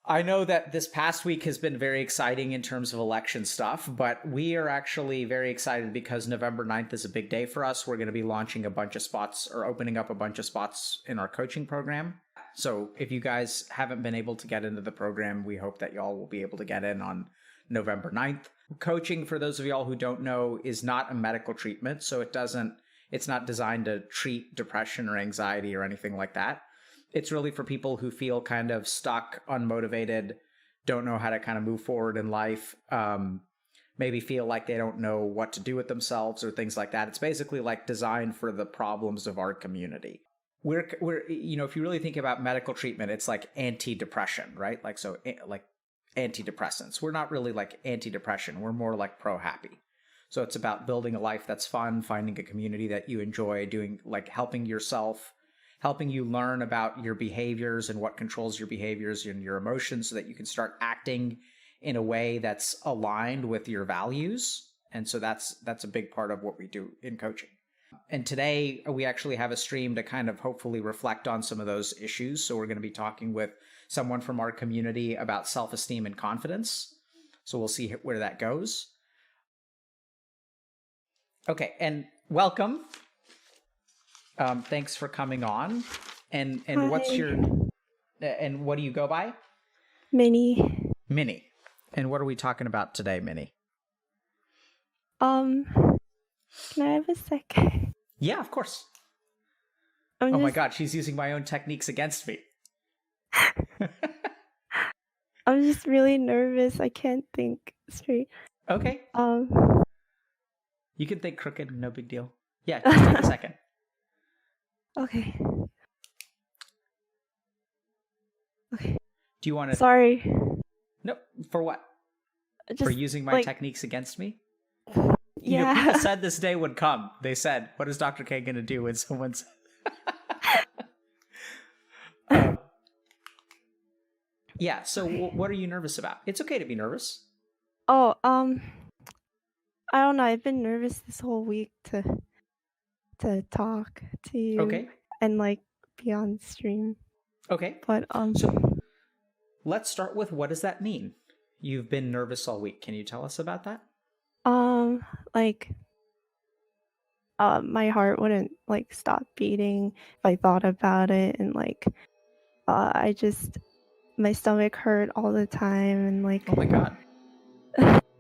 I know that this past week has been very exciting in terms of election stuff, but we are actually very excited because November 9th is a big day for us. We're going to be launching a bunch of spots or opening up a bunch of spots in our coaching program. So if you guys haven't been able to get into the program, we hope that y'all will be able to get in on November 9th. Coaching, for those of y'all who don't know, is not a medical treatment. So it's not designed to treat depression or anxiety or anything like that. It's really for people who feel kind of stuck, unmotivated, don't know how to kind of move forward in life, maybe feel like they don't know what to do with themselves or things like that. It's basically like designed for the problems of our community. We're if you really think about medical treatment, it's like anti-depression, right? Like antidepressants. We're not really like anti-depression. We're more like pro-happy. So it's about building a life that's fun, finding a community that you enjoy, doing like helping yourself, helping you learn about your behaviors and what controls your behaviors and your emotions so that you can start acting in a way that's aligned with your values. And so that's a big part of what we do in coaching. And today we actually have a stream to kind of hopefully reflect on some of those issues. So we're going to be talking with someone from our community about self-esteem and confidence. So we'll see where that goes. Okay, and welcome. Thanks for coming on. And Hi. what do you go by? Minnie. Minnie. And what are we talking about today, Minnie? Can I have a sec? Yeah, of course. My God, she's using my own techniques against me. I'm just really nervous. I can't think straight. Okay. You can think crooked, no big deal. Yeah, just take a second. Okay. Okay. Do you want to... Sorry. Nope. For what? For using my techniques against me? Yeah. People said this day would come. They said, what is Dr. K going to do when someone's... Yeah, so what are you nervous about? It's okay to be nervous. Oh, I don't know. I've been nervous this whole week to talk to you. Okay. And like be on stream. Okay. But so let's start with, what does that mean? You've been nervous all week. Can you tell us about that? My heart wouldn't like stop beating if I thought about it, and like my stomach hurt all the time, and like, oh my God.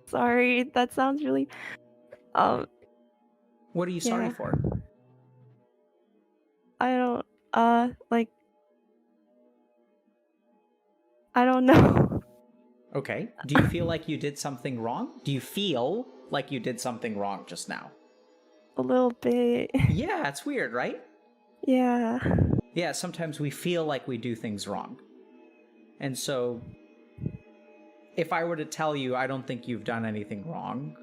Sorry, that sounds really what are you sorry for? I don't I don't know. Okay. Do you feel like you did something wrong? Do you feel like you did something wrong just now? A little bit. Yeah, it's weird, right? Yeah. Yeah, sometimes we feel like we do things wrong. And so, if I were to tell you I don't think you've done anything wrong,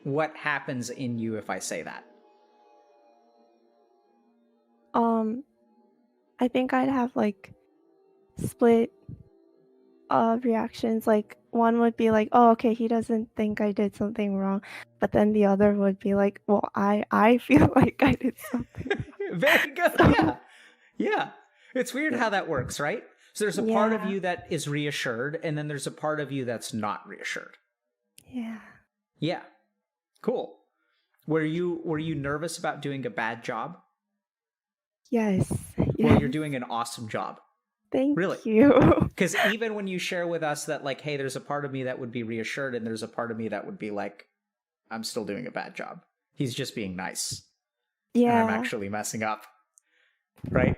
what happens in you if I say that? I think I'd have like split reactions. Like, one would be like, oh, okay, he doesn't think I did something wrong, but then the other would be like, well, I feel like I did something wrong. Very good. Yeah. It's weird how that works, right? So there's a part of you that is reassured, and then there's a part of you that's not reassured. Yeah. Cool. Were you nervous about doing a bad job? Yes. Well, you're doing an awesome job. Thank you. Because even when you share with us that, like, hey, there's a part of me that would be reassured, and there's a part of me that would be like, I'm still doing a bad job. He's just being nice. Yeah. And I'm actually messing up. Right?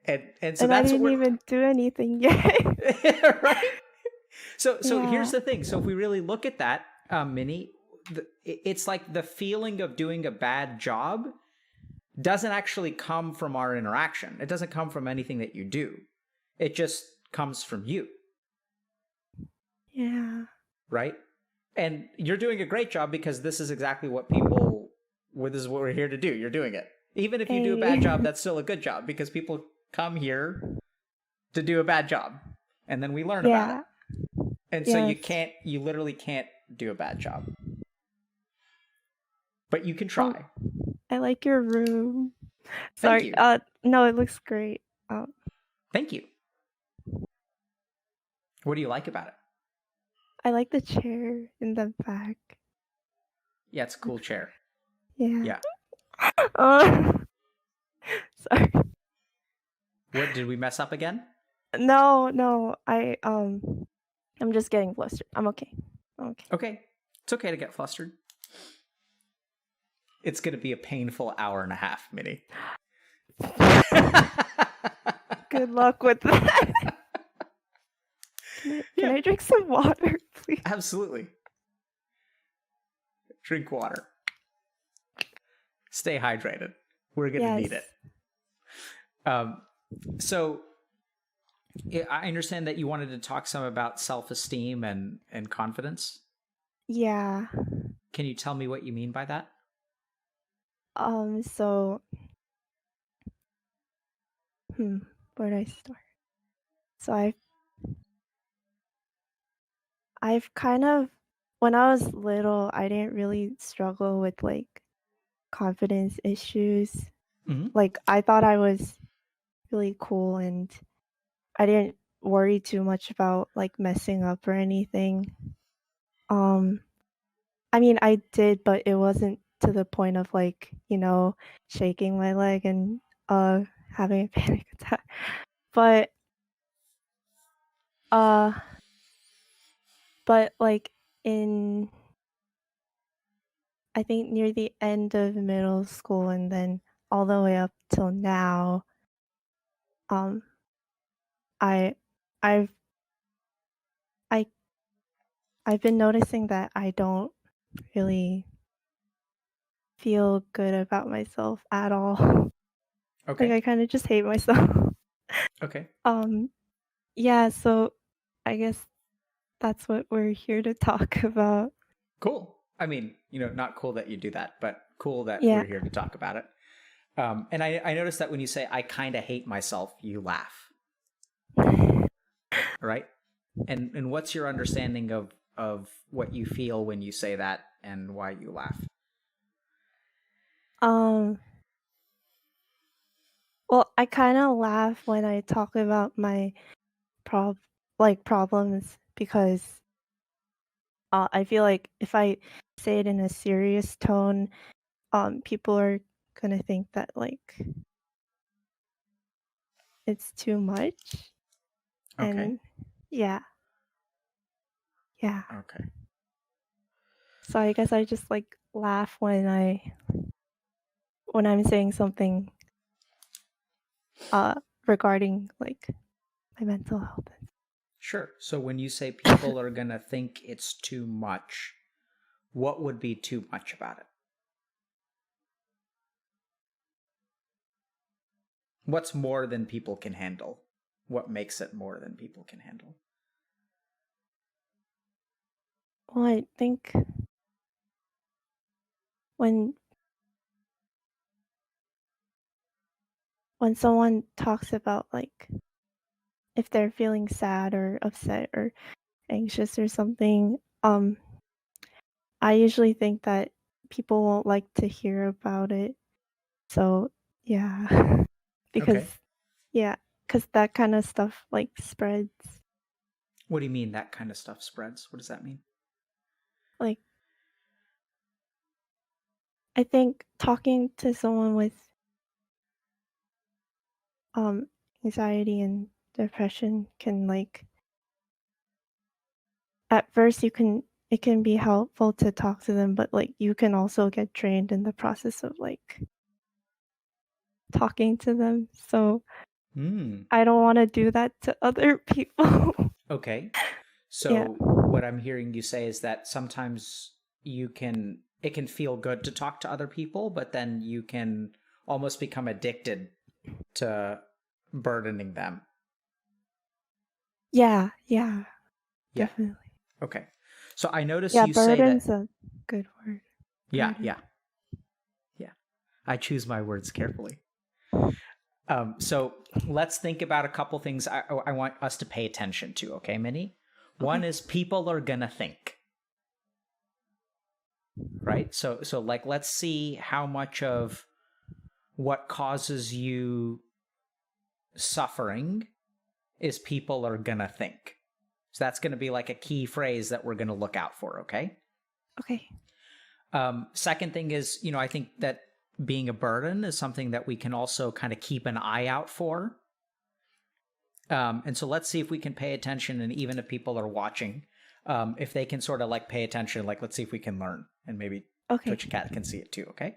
And so that's I didn't even do anything yet. Right? So here's the thing. So if we really look at that, Minnie, it's like the feeling of doing a bad job doesn't actually come from our interaction. It doesn't come from anything that you do. It just comes from you. Yeah. Right? And you're doing a great job, because this is exactly what this is what we're here to do. You're doing it. Even if you do a bad job, that's still a good job, because people come here to do a bad job, and then we learn about it. And so you literally can't do a bad job. But you can try. I like your room. Sorry. No, it looks great. Thank you. What do you like about it? I like the chair in the back. Yeah, it's a cool chair. Yeah. Yeah. Sorry. What, did we mess up again? No. I'm just getting flustered. I'm okay. Okay. Okay. It's okay to get flustered. It's going to be a painful hour and a half, Minnie. Good luck with that. Can I drink some water, please? Absolutely. Drink water. Stay hydrated. We're going to need it. So I understand that you wanted to talk some about self-esteem and confidence. Yeah. Can you tell me what you mean by that? So where do I start? So I've kind of, when I was little, I didn't really struggle with like confidence issues. Mm-hmm. Like I thought I was really cool and I didn't worry too much about like messing up or anything. I mean, I did, but it wasn't to the point of like, shaking my leg and having a panic attack. But like in, I think near the end of middle school and then all the way up till now, I I've I I've been noticing that I don't really feel good about myself at all. Okay. Like I kind of just hate myself. Okay. Yeah, so I guess that's what we're here to talk about. Cool. I mean, not cool that you do that, but cool that Yeah. we're here to talk about it. And I noticed that when you say I kind of hate myself, you laugh. Right? And what's your understanding of what you feel when you say that and why you laugh? Well, I kind of laugh when I talk about my problems because I feel like if I say it in a serious tone, people are gonna think that like it's too much. Okay. And yeah. Okay. So I guess I just like laugh when I'm saying something regarding like my mental health. Sure. So when you say people are going to think it's too much, what would be too much about it? What's more than people can handle? What makes it more than people can handle? Well, I think when someone talks about like if they're feeling sad or upset or anxious or something, I usually think that people won't like to hear about it. So yeah. Because Okay. because that kind of stuff like spreads. What do you mean that kind of stuff spreads? What does that mean? Like I think talking to someone with anxiety and depression can like at first it can be helpful to talk to them, but like you can also get drained in the process of like talking to them. So I don't want to do that to other people. Okay. So Yeah. what I'm hearing you say is that sometimes it can feel good to talk to other people, but then you can almost become addicted to burdening them. Yeah. Definitely. Okay. So I notice Yeah, you say that. burden's a good word. Yeah. Burden. I choose my words carefully. So let's think about a couple things I want us to pay attention to, okay, Minnie? One is people are gonna think. Right? So like let's see how much of what causes you suffering is people are gonna think. So that's going to be like a key phrase that we're going to look out for, okay? Okay. Second thing is, I think that being a burden is something that we can also kind of keep an eye out for. And so let's see if we can pay attention, and even if people are watching, if they can sort of like pay attention, like let's see if we can learn, and maybe Okay. Twitch Cat can see it too, okay?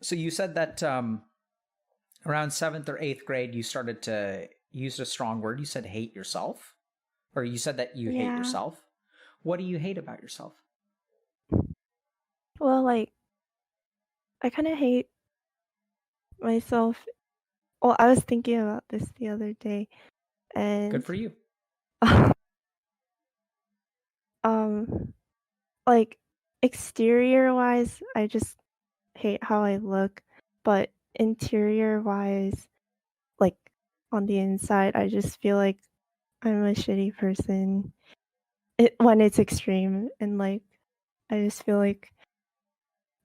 So you said that around 7th or 8th grade, you started to use a strong word. You said hate yourself, or you said that you hate Yeah. yourself. What do you hate about yourself? Well, like, I kind of hate myself. Well, I was thinking about this the other day, and Good for you. like exterior wise, I just hate how I look, but interior wise, like on the inside, I just feel like I'm a shitty person. When it's extreme, and like I just feel like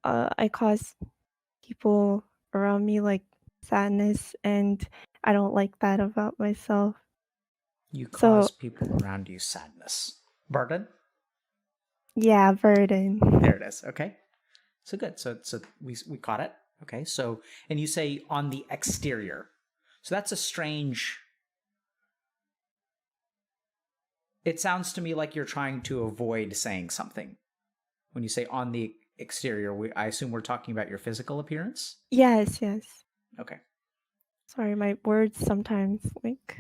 I cause people around me like sadness, and I don't like that about myself. You So cause people around you sadness. Burden? yeah, burden. There it is. Okay. So good. So we caught it. Okay. So, and you say on the exterior. So that's a strange. It sounds to me like you're trying to avoid saying something. When you say on the exterior, I assume we're talking about your physical appearance? Yes. Okay. Sorry, my words sometimes like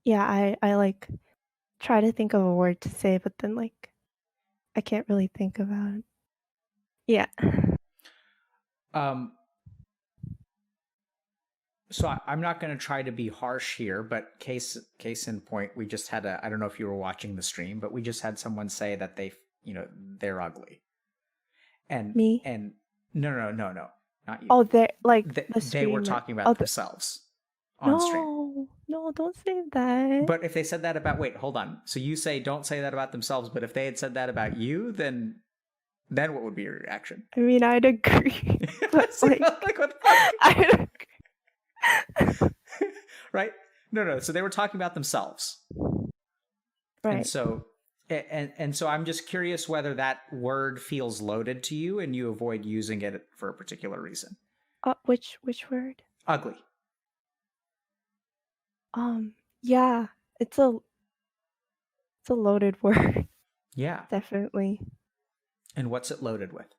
yeah, I like try to think of a word to say, but then like I can't really think about it. Yeah. Um, so I'm not going to try to be harsh here, but case in point, we just had I don't know if you were watching the stream, but we just had someone say that they're ugly. And Me? no, not you. Oh, they're like the They were streamer. talking Oh, about themselves on stream. no, don't say that. But if they said that about, wait, hold on. So you say don't say that about themselves, but if they had said that about you, then what would be your reaction? I mean, I'd agree, but So, like, what the fuck? I Right? No. So they were talking about themselves. right. And so so I'm just curious whether that word feels loaded to you and you avoid using it for a particular reason. Which word? Ugly. Yeah, it's a loaded word, Yeah. definitely. And what's it loaded with?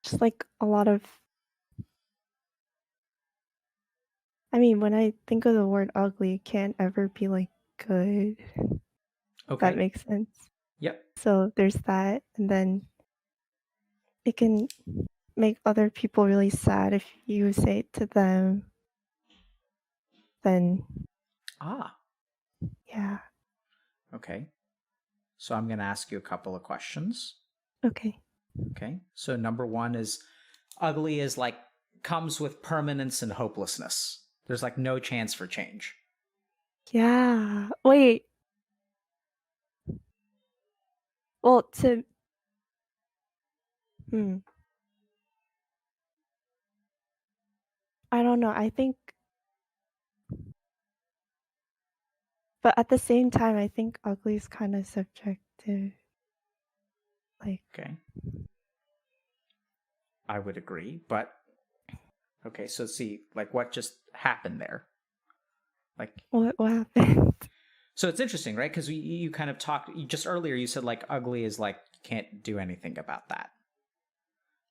Just like a lot of. I mean, when I think of the word ugly, it can't ever be like good. If that Okay. makes sense. Yep. So there's that, and then it can make other people really sad if you say it to them. Then yeah. Okay. So I'm going to ask you a couple of questions. Okay. Okay. So number one is ugly is like comes with permanence and hopelessness. There's like no chance for change. Yeah. Wait. Well, I don't know. I think, but at the same time, I think ugly is kind of subjective. Like, Okay. I would agree, but okay, so see, like what just happened there? Like what happened? so it's interesting, right? Because you kind of talked just earlier. You said like ugly is like you can't do anything about that.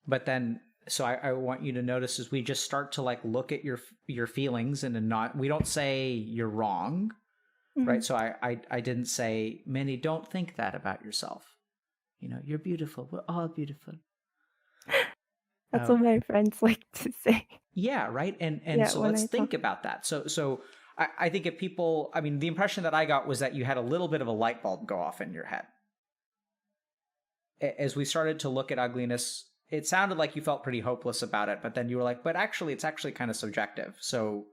But then, so I want you to notice as we just start to like look at your feelings and not we don't say you're wrong, right? So I didn't say Minnie, don't think that about yourself. You're beautiful. We're all beautiful. That's what my friends like to say. Yeah, right. And Yeah, so when let's I think talk. about that. So I think if people, I mean, the impression that I got was that you had a little bit of a light bulb go off in your head. As we started to look at ugliness, it sounded like you felt pretty hopeless about it, but then you were like, but actually, it's actually kind of subjective. So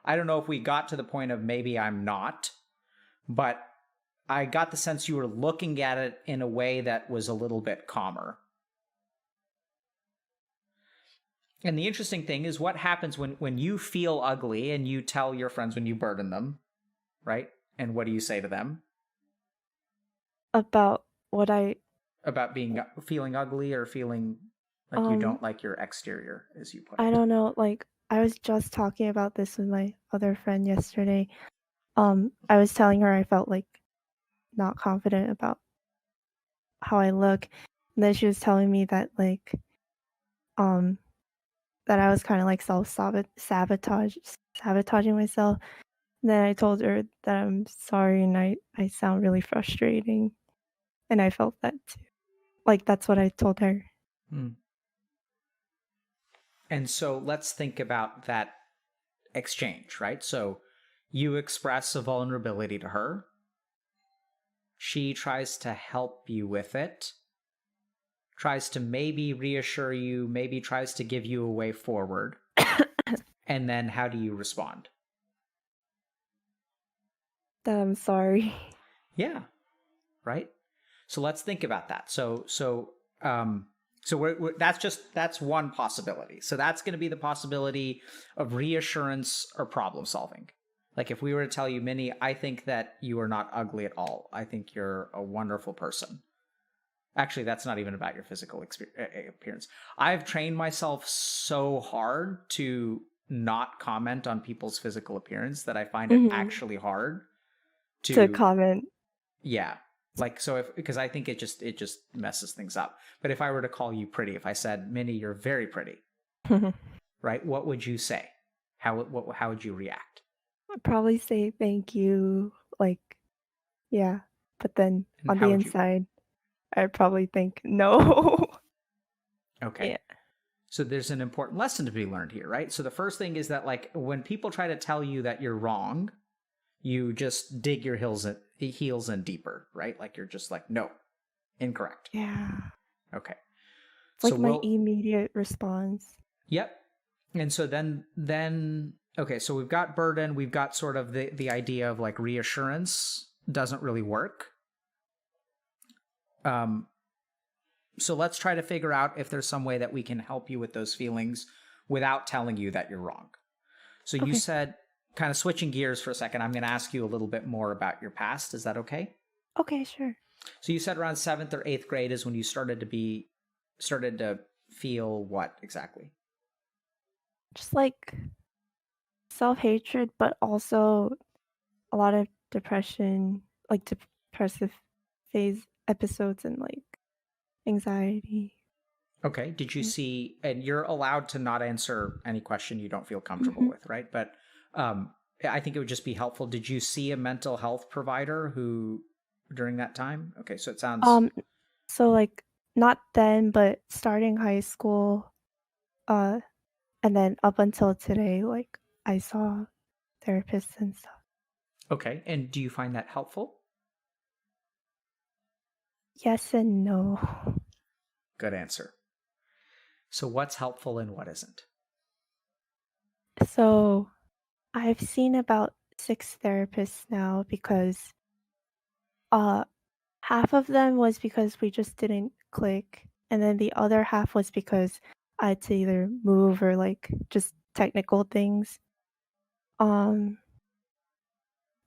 I don't know if we got to the point of maybe I'm not, but I got the sense you were looking at it in a way that was a little bit calmer. And the interesting thing is what happens when you feel ugly and you tell your friends when you burden them, right? And what do you say to them About what I about being feeling ugly or feeling like you um don't like your exterior, as you put I it? don't know, like I was just talking about this with my other friend yesterday. I was telling her I felt like not confident about how I look, and then she was telling me that um that I was kind of like sabotaging myself. And then I told her that I'm sorry and I sound really frustrating, and I felt that too. Like that's what I told her. Hmm. And so let's think about that exchange, right? So you express a vulnerability to her. She tries to help you with it, tries to maybe reassure you, maybe tries to give you a way forward. And then how do you respond? That I'm sorry. Yeah, right? So let's think about that. So that's one possibility. So that's going to be the possibility of reassurance or problem solving. Like if we were to tell you, Minnie, I think that you are not ugly at all. I think you're a wonderful person. Actually, that's not even about your physical appearance. I've trained myself so hard to not comment on people's physical appearance that I find it Mhm. actually hard To to, comment. yeah, like so if because I think it just messes things up. But if I were to call you pretty, if I said, Minnie, you're very pretty, right? What would you say? How would you react? I'd probably say thank you, like, yeah. But then And on how the would you? inside, I'd probably think no. Okay. Yeah. So there's an important lesson to be learned here, right? So the first thing is that like when people try to tell you that you're wrong, you just dig your heels in deeper, right? Like you're just like, no, incorrect. Yeah. Okay. It's So like my we'll, immediate response. yep. And so then okay, so we've got burden, we've got sort of the idea of like reassurance doesn't really work. Um, so let's try to figure out if there's some way that we can help you with those feelings without telling you that you're wrong. So you Okay. said, kind of switching gears for a second, I'm going to ask you a little bit more about your past. Is that okay? Okay, sure. So you said around seventh or eighth grade is when you started to feel what exactly? Just like self-hatred, but also a lot of depression, like depressive phase episodes and like anxiety. Okay. Did you Yeah. see, and you're allowed to not answer any question you don't feel comfortable Mhm. with, right? But I think it would just be helpful. Did you see a mental health provider who during that time? Okay. So it sounds Um, so like not then, but starting high school, uh, and then up until today, like I saw therapists and stuff. okay. And do you find that helpful? Yes and no. Good answer. So what's helpful and what isn't? So I've seen about 6 therapists now because uh half of them was because we just didn't click, and then the other half was because I had to either move or like just technical things. Um,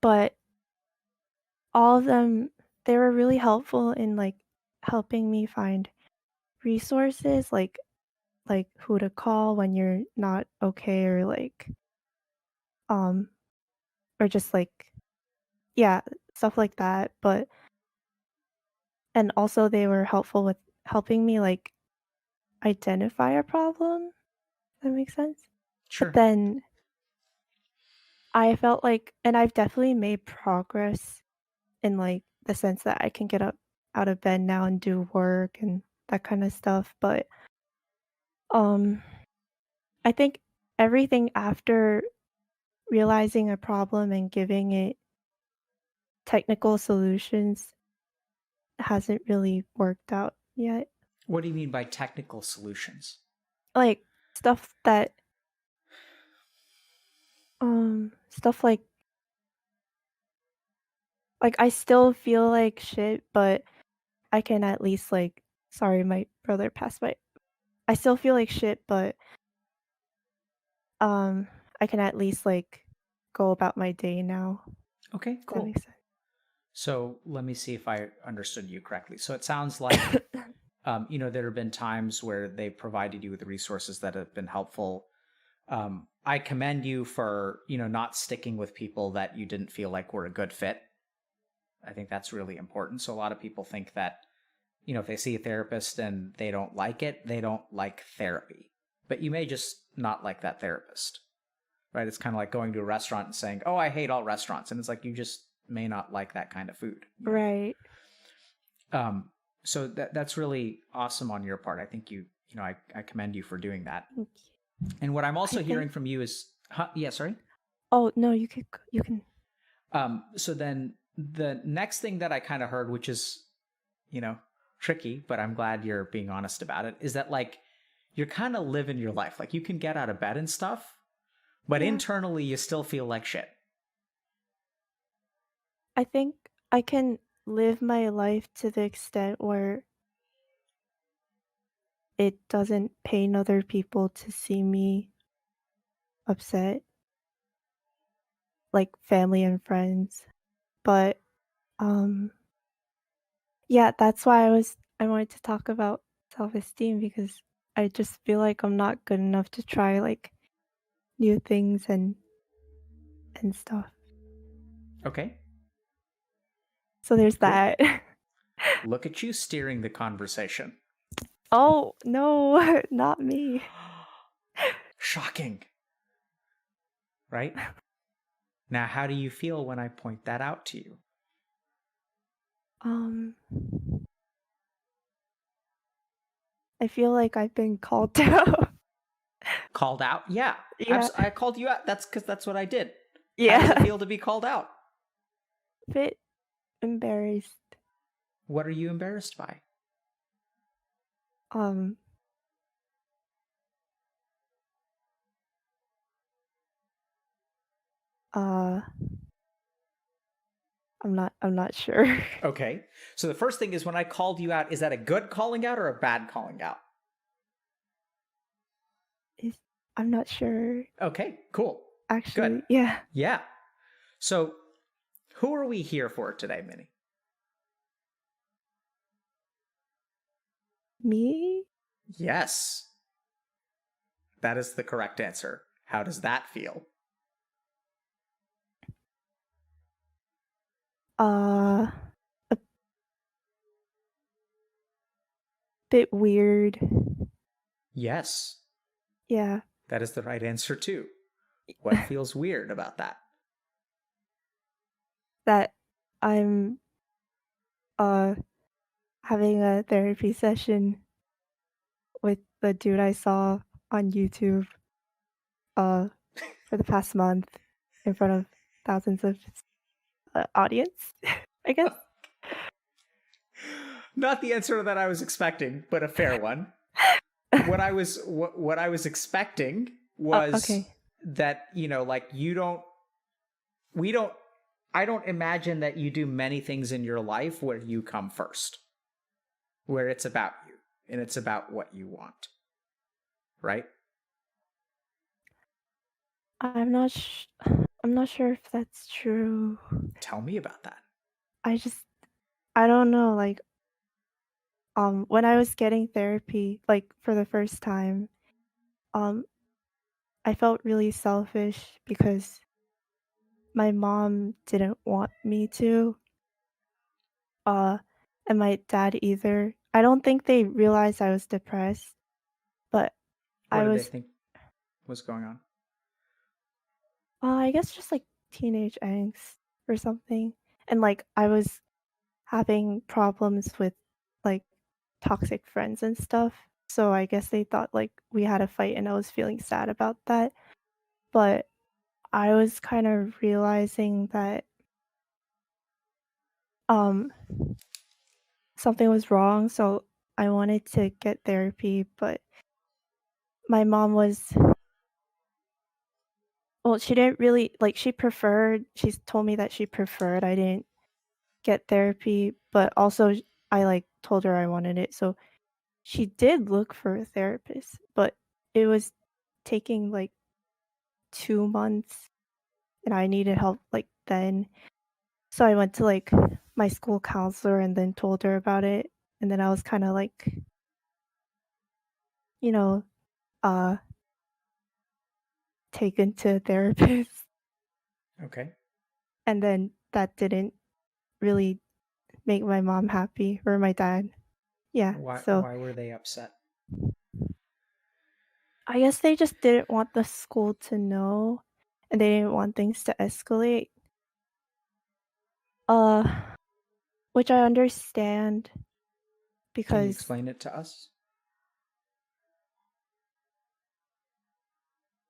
but all of them, they were really helpful in like helping me find resources like who to call when you're not okay um or just like yeah, stuff like that. But and also they were helpful with helping me like identify a problem. That makes sense. But Sure. then I felt like and I've definitely made progress in, like, the sense that I can get up out of bed now and do work and that kinda stuff, but, um, I think everything after realizing a problem and giving it technical solutions hasn't really worked out yet. What do you mean by technical solutions? Like, stuff that stuff like, I still feel like shit, but I can at least, like sorry, my brother passed by. I still feel like shit, but um, I can at least, like, go about my day now. Okay, Does that cool. make sense? So let me see if I understood you correctly. So it sounds like, there have been times where they provided you with resources that have been helpful. I commend you for, not sticking with people that you didn't feel like were a good fit. I think that's really important. So a lot of people think that, if they see a therapist and they don't like it, they don't like therapy. But you may just not like that therapist, right? It's kind of like going to a restaurant and saying, "Oh, I hate all restaurants," and it's like you just may not like that kind of food. Right. So that's really awesome on your part. I think I commend you for doing that. Thank you. And what I'm I also think hearing from you is, yeah, sorry. Oh, no, you can So then the next thing that I kind of heard, which is, you know, tricky, but I'm glad you're being honest about it, is that like you're kind of living your life. Like you can get out of bed and stuff, but Yeah. internally you still feel like shit. I think I can live my life to the extent where it doesn't pain other people to see me upset, like family and friends. But um yeah, that's why I wanted to talk about self-esteem because I just feel like I'm not good enough to try like new things and stuff. Okay. So there's Cool. that. Look at you steering the conversation. Oh, no, not me. Shocking, right? Now, how do you feel when I point that out to you? Um, I feel like I've been called out. Called out? Yeah. Yeah. I called you out. That's because that's what I did. How does it Yeah. feel to be called out? Bit embarrassed. What are you embarrassed by? Um, uh, I'm not sure. Okay. So the first thing is when I called you out, is that a good calling out or a bad calling out? Is I'm not sure Okay, cool. Good. actually. Yeah. Yeah. So who are we here for today, Minnie? Me? Yes. That is the correct answer. How does that feel? Uh, a bit weird. Yes. Yeah. That is the right answer too. What feels weird about that? That I'm uh having a therapy session with the dude I saw on YouTube uh for the past month in front of thousands of audience, I guess. Not the answer that I was expecting, but a fair one. What I was expecting Oh, was okay. that, like you don't we don't I don't imagine that you do many things in your life where you come first, where it's about you and it's about what you want, right? I'm not I'm not sure if that's true. Tell me about that. I just I don't know, like, when I was getting therapy, like, for the first time, um, I felt really selfish because my mom didn't want me to, uh, and my dad either. I don't think they realized I was depressed, but What I did they was, think was going on? I guess just, like, teenage angst or something, and, like, I was having problems with, like, toxic friends and stuff, so I guess they thought, like, we had a fight and I was feeling sad about that, but I was kind of realizing that, um, something was wrong, so I wanted to get therapy, but my mom was well, she didn't really like, she's told me that she preferred I didn't get therapy, but also I, like, told her I wanted it, so she did look for a therapist, but it was taking, like, 2 months and I needed help like then. So I went to like my school counselor and then told her about it. And then I was kind of like, you know, uh taken to a therapist. Okay. And then that didn't really make my mom happy or my dad. Yeah. So Why were they upset? I guess they just didn't want the school to know and they didn't want things to escalate. Uh which I understand Can you because explain it to us?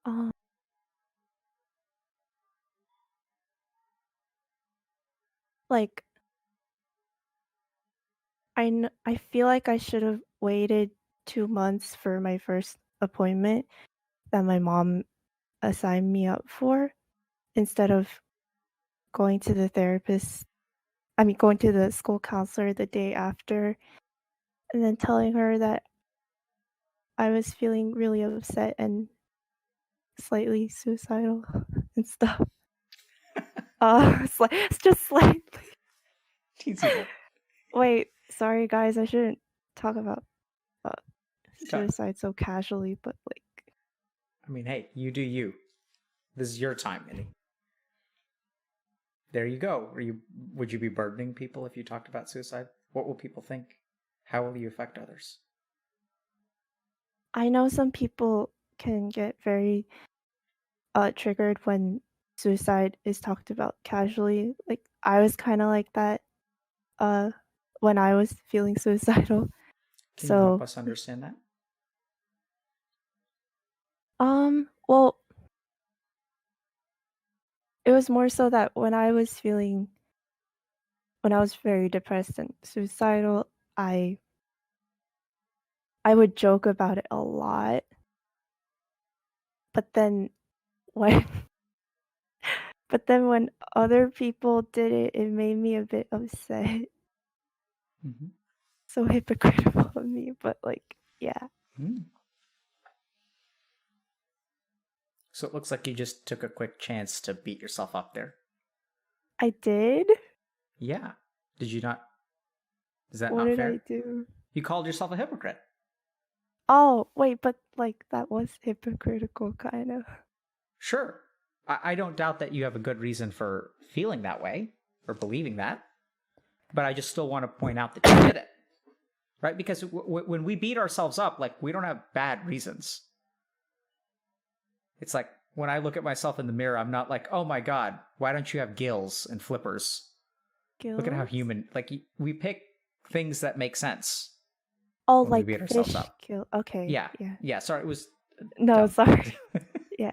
um like I feel like I should have waited 2 months for my first appointment that my mom assigned me up for instead of going to the therapist. I mean, going to the school counselor the day after and then telling her that I was feeling really upset and slightly suicidal and stuff. It's just slightly. Teensy bit. Wait, sorry guys, I shouldn't talk about uh, Talk. suicide so casually, but like, I mean, hey, you do you. This is your time, Minnie. There you go. Would you be burdening people if you talked about suicide? What will people think? How will you affect others? I know some people can get very triggered when suicide is talked about casually. Like I was kind of like that uh when I was feeling suicidal. Can you help So, us understand that? well, it was more so that when I was very depressed and suicidal, I I would joke about it a lot. But then when but then when other people did it, it made me a bit upset. Mm-hmm. So hypocritical of me, but like, yeah. Mm. So it looks like you just took a quick chance to beat yourself up there. I did? Yeah. Did you not? Is that What not did I fair? do? You called yourself a hypocrite. Oh, wait, but like that was hypocritical kind of. Sure. I don't doubt that you have a good reason for feeling that way or believing that, but I just still want to point out that you did it. Right? Because when we beat ourselves up, like, we don't have bad reasons. It's like when I look at myself in the mirror, I'm not like, oh my God, why don't you have gills and flippers? Look at how Gills? human, like, we pick things that make sense Oh, when we like beat ourselves fish up. kill. Okay, Yeah. yeah. Yeah. Sorry. It was No, dumb. sorry. Yeah.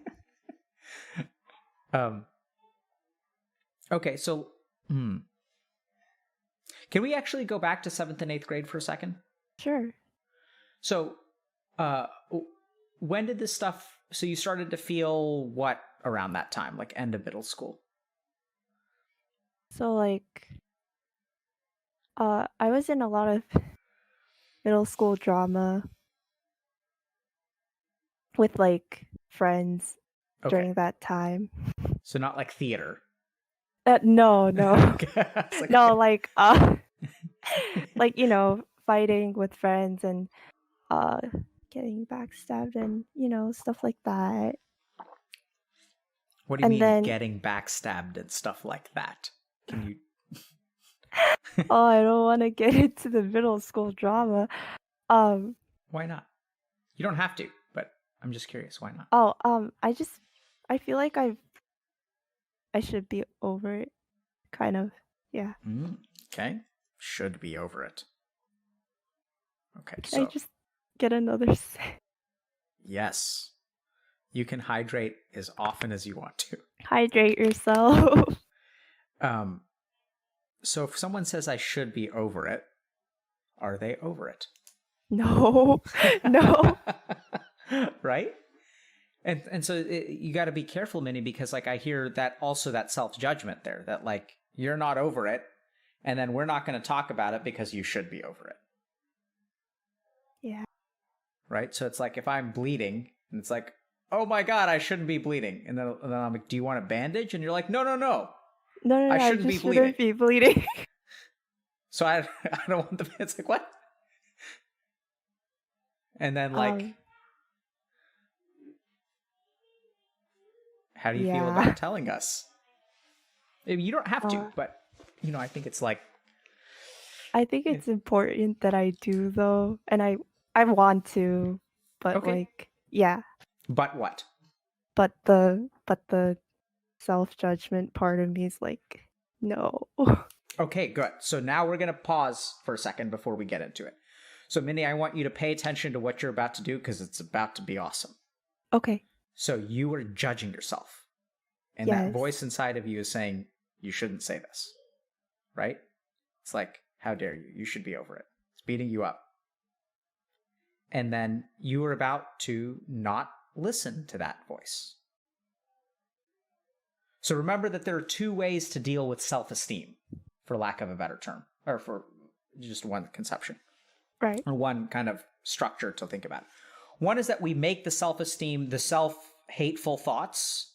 um, okay. So, can we actually go back to 7th and 8th grade for a second? Sure. So, uh, when did this stuff, so you started to feel what around that time, like end of middle school? So like I was in a lot of middle school drama with like friends Okay. during that time. So not like theater. No, no. Okay. I was like, No, okay. like like, fighting with friends and uh getting backstabbed and, stuff like that. What do you And mean then getting backstabbed and stuff like that? Can you? oh, I don't want to get into the middle school drama. Um Why not? You don't have to, but I'm just curious. Why not? I feel like I should be over it, kind of. Yeah. Okay. Should be over it. Okay. Can I So, just get another sip? yes, you can hydrate as often as you want to. Hydrate yourself. Um, so if someone says I should be over it, are they over it? No. No. Right? And so you got to be careful, Minnie, because like I hear that also that self-judgment there, that like you're not over it, and then we're not going to talk about it because you should be over it. Yeah. Right? So it's like if I'm bleeding and it's like, oh my God, I shouldn't be bleeding. And then I'm like, do you want a bandage? And you're like, no, no, no, No, I I shouldn't be just shouldn't bleeding. be bleeding. So I I don't want the, it's like, what? And then like, Um, how do you feel yeah. about telling us? I mean, you don't have to, Uh, but I think it's like, I think it, it's important that I do though, and I want to, but okay, like, yeah. but what? But the self-judgment part of me is like, no. Okay, good. So now we're going to pause for a second before we get into it. So, Minnie, I want you to pay attention to what you're about to do because it's about to be awesome. Okay. So, you are judging yourself, and that Yes. voice inside of you is saying, you shouldn't say this, right? It's like, how dare you? You should be over it. It's beating you up. And then you are about to not listen to that voice. So, remember that there are two ways to deal with self esteem, for lack of a better term, or for just one conception. Right. Or one kind of structure to think about. One is that we make the self-esteem, the self-hateful thoughts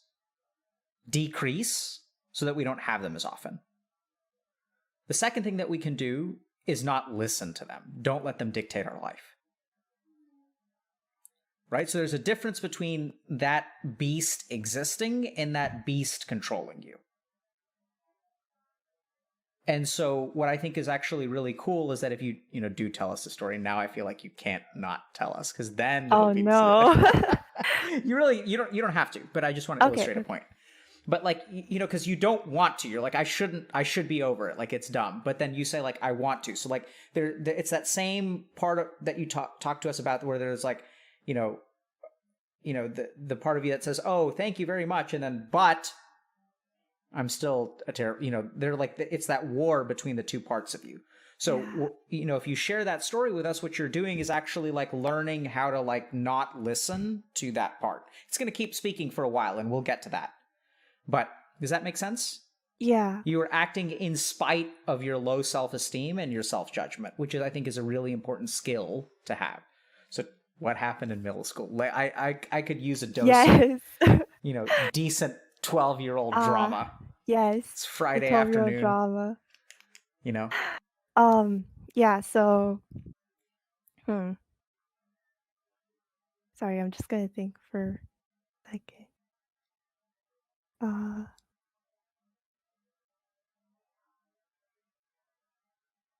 decrease so that we don't have them as often. The second thing that we can do is not listen to them. Don't let them dictate our life. Right? So there's a difference between that beast existing and that beast controlling you. And so what I think is actually really cool is that if you, do tell us the story, now I feel like you can't not tell us because then it'll Oh be no. you don't have to, but I just want to Okay, illustrate a okay. point. But like, because you don't want to. You're like, I should be over it. Like it's dumb. But then you say like, I want to. So like it's that same part that you talk to us about where there's like, the part of you that says, oh, thank you very much. And then, but I'm still a terrible, they're like, it's that war between the two parts of you. Yeah. So, if you share that story with us, what you're doing is actually like learning how to like not listen to that part. It's going to keep speaking for a while and we'll get to that. But does that make sense? Yeah. You are acting in spite of your low self-esteem and your self-judgment, which I think is a really important skill to have. So what happened in middle school? Like, I could use a dose of, Yes. decent 12-year-old Uh, drama. yes. It's The Friday 12-year-old afternoon, drama. you know? Yeah, so hmm. Sorry, I'm just gonna think for a second. Uh,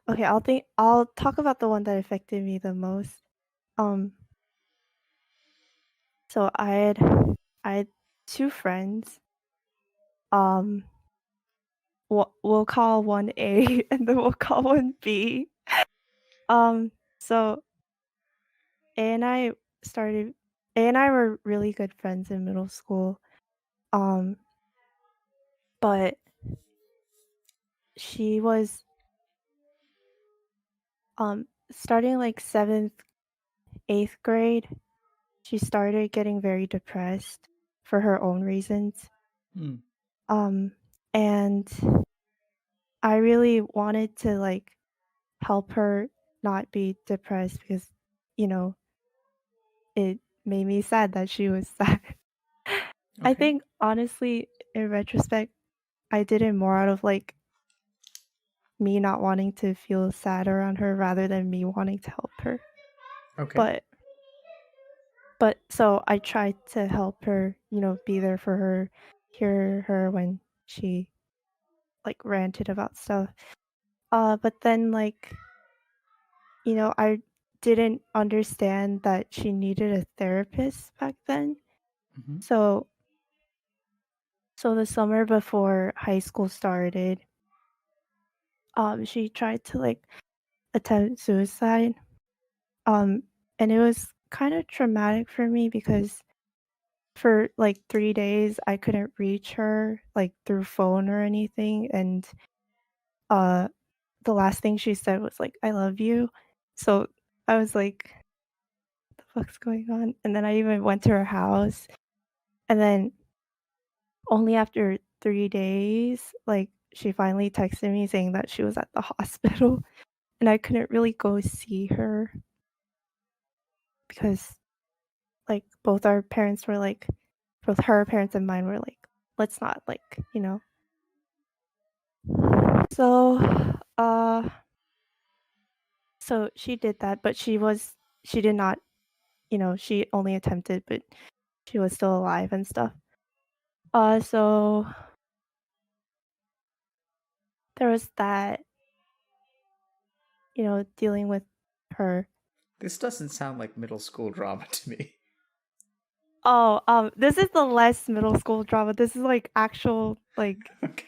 okay, I'll talk about the one that affected me the most. Um, so I had two friends. Um, we'll call one A and then we'll call one B. So A and I started A and I were really good friends in middle school. Um, but she was starting like 7th, 8th grade, she started getting very depressed for her own reasons. Mm. Um, and I really wanted to like help her not be depressed because, you know, it made me sad that she was sad. I Okay. think honestly, in retrospect, I did it more out of like me not wanting to feel sad around her rather than me wanting to help her. Okay. But but so I tried to help her, be there for her, hear her when she like ranted about stuff. But then like, I didn't understand that she needed a therapist back then. Mm-hmm. So the summer before high school started, she tried to like attempt suicide. Um, and it was kind of traumatic for me because for like 3 days I couldn't reach her like through phone or anything, and uh the last thing she said was like, "I love you." So I was like, "What the fuck's going on?" And then I even went to her house, and then only after 3 days, like, she finally texted me saying that she was at the hospital, and I couldn't really go see her because like both our parents were like, both her parents and mine were like, let's not like, So, uh, so she did that, but she did not, she only attempted, but she was still alive and stuff. So there was that, dealing with her. This doesn't sound like middle school drama to me. Oh, this is the less middle school drama. This is like actual like Okay.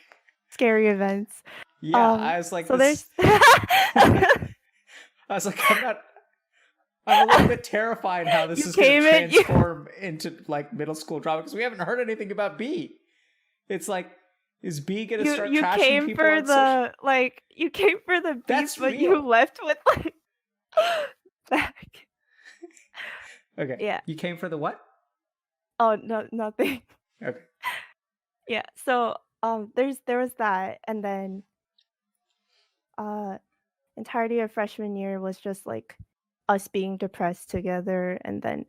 scary events. Yeah, I was like, So this. there's I was like, I'm a little bit terrified how this you is going to came in you transform into like middle school drama because we haven't heard anything about B. It's like, is B going to start you trashing came people for on social? the beef, That's but you real. left with like back. Okay. Yeah. You came for the what? Oh no, nothing. Okay. Yeah. So there was that, and then uh entirety of freshman year was just like us being depressed together, and then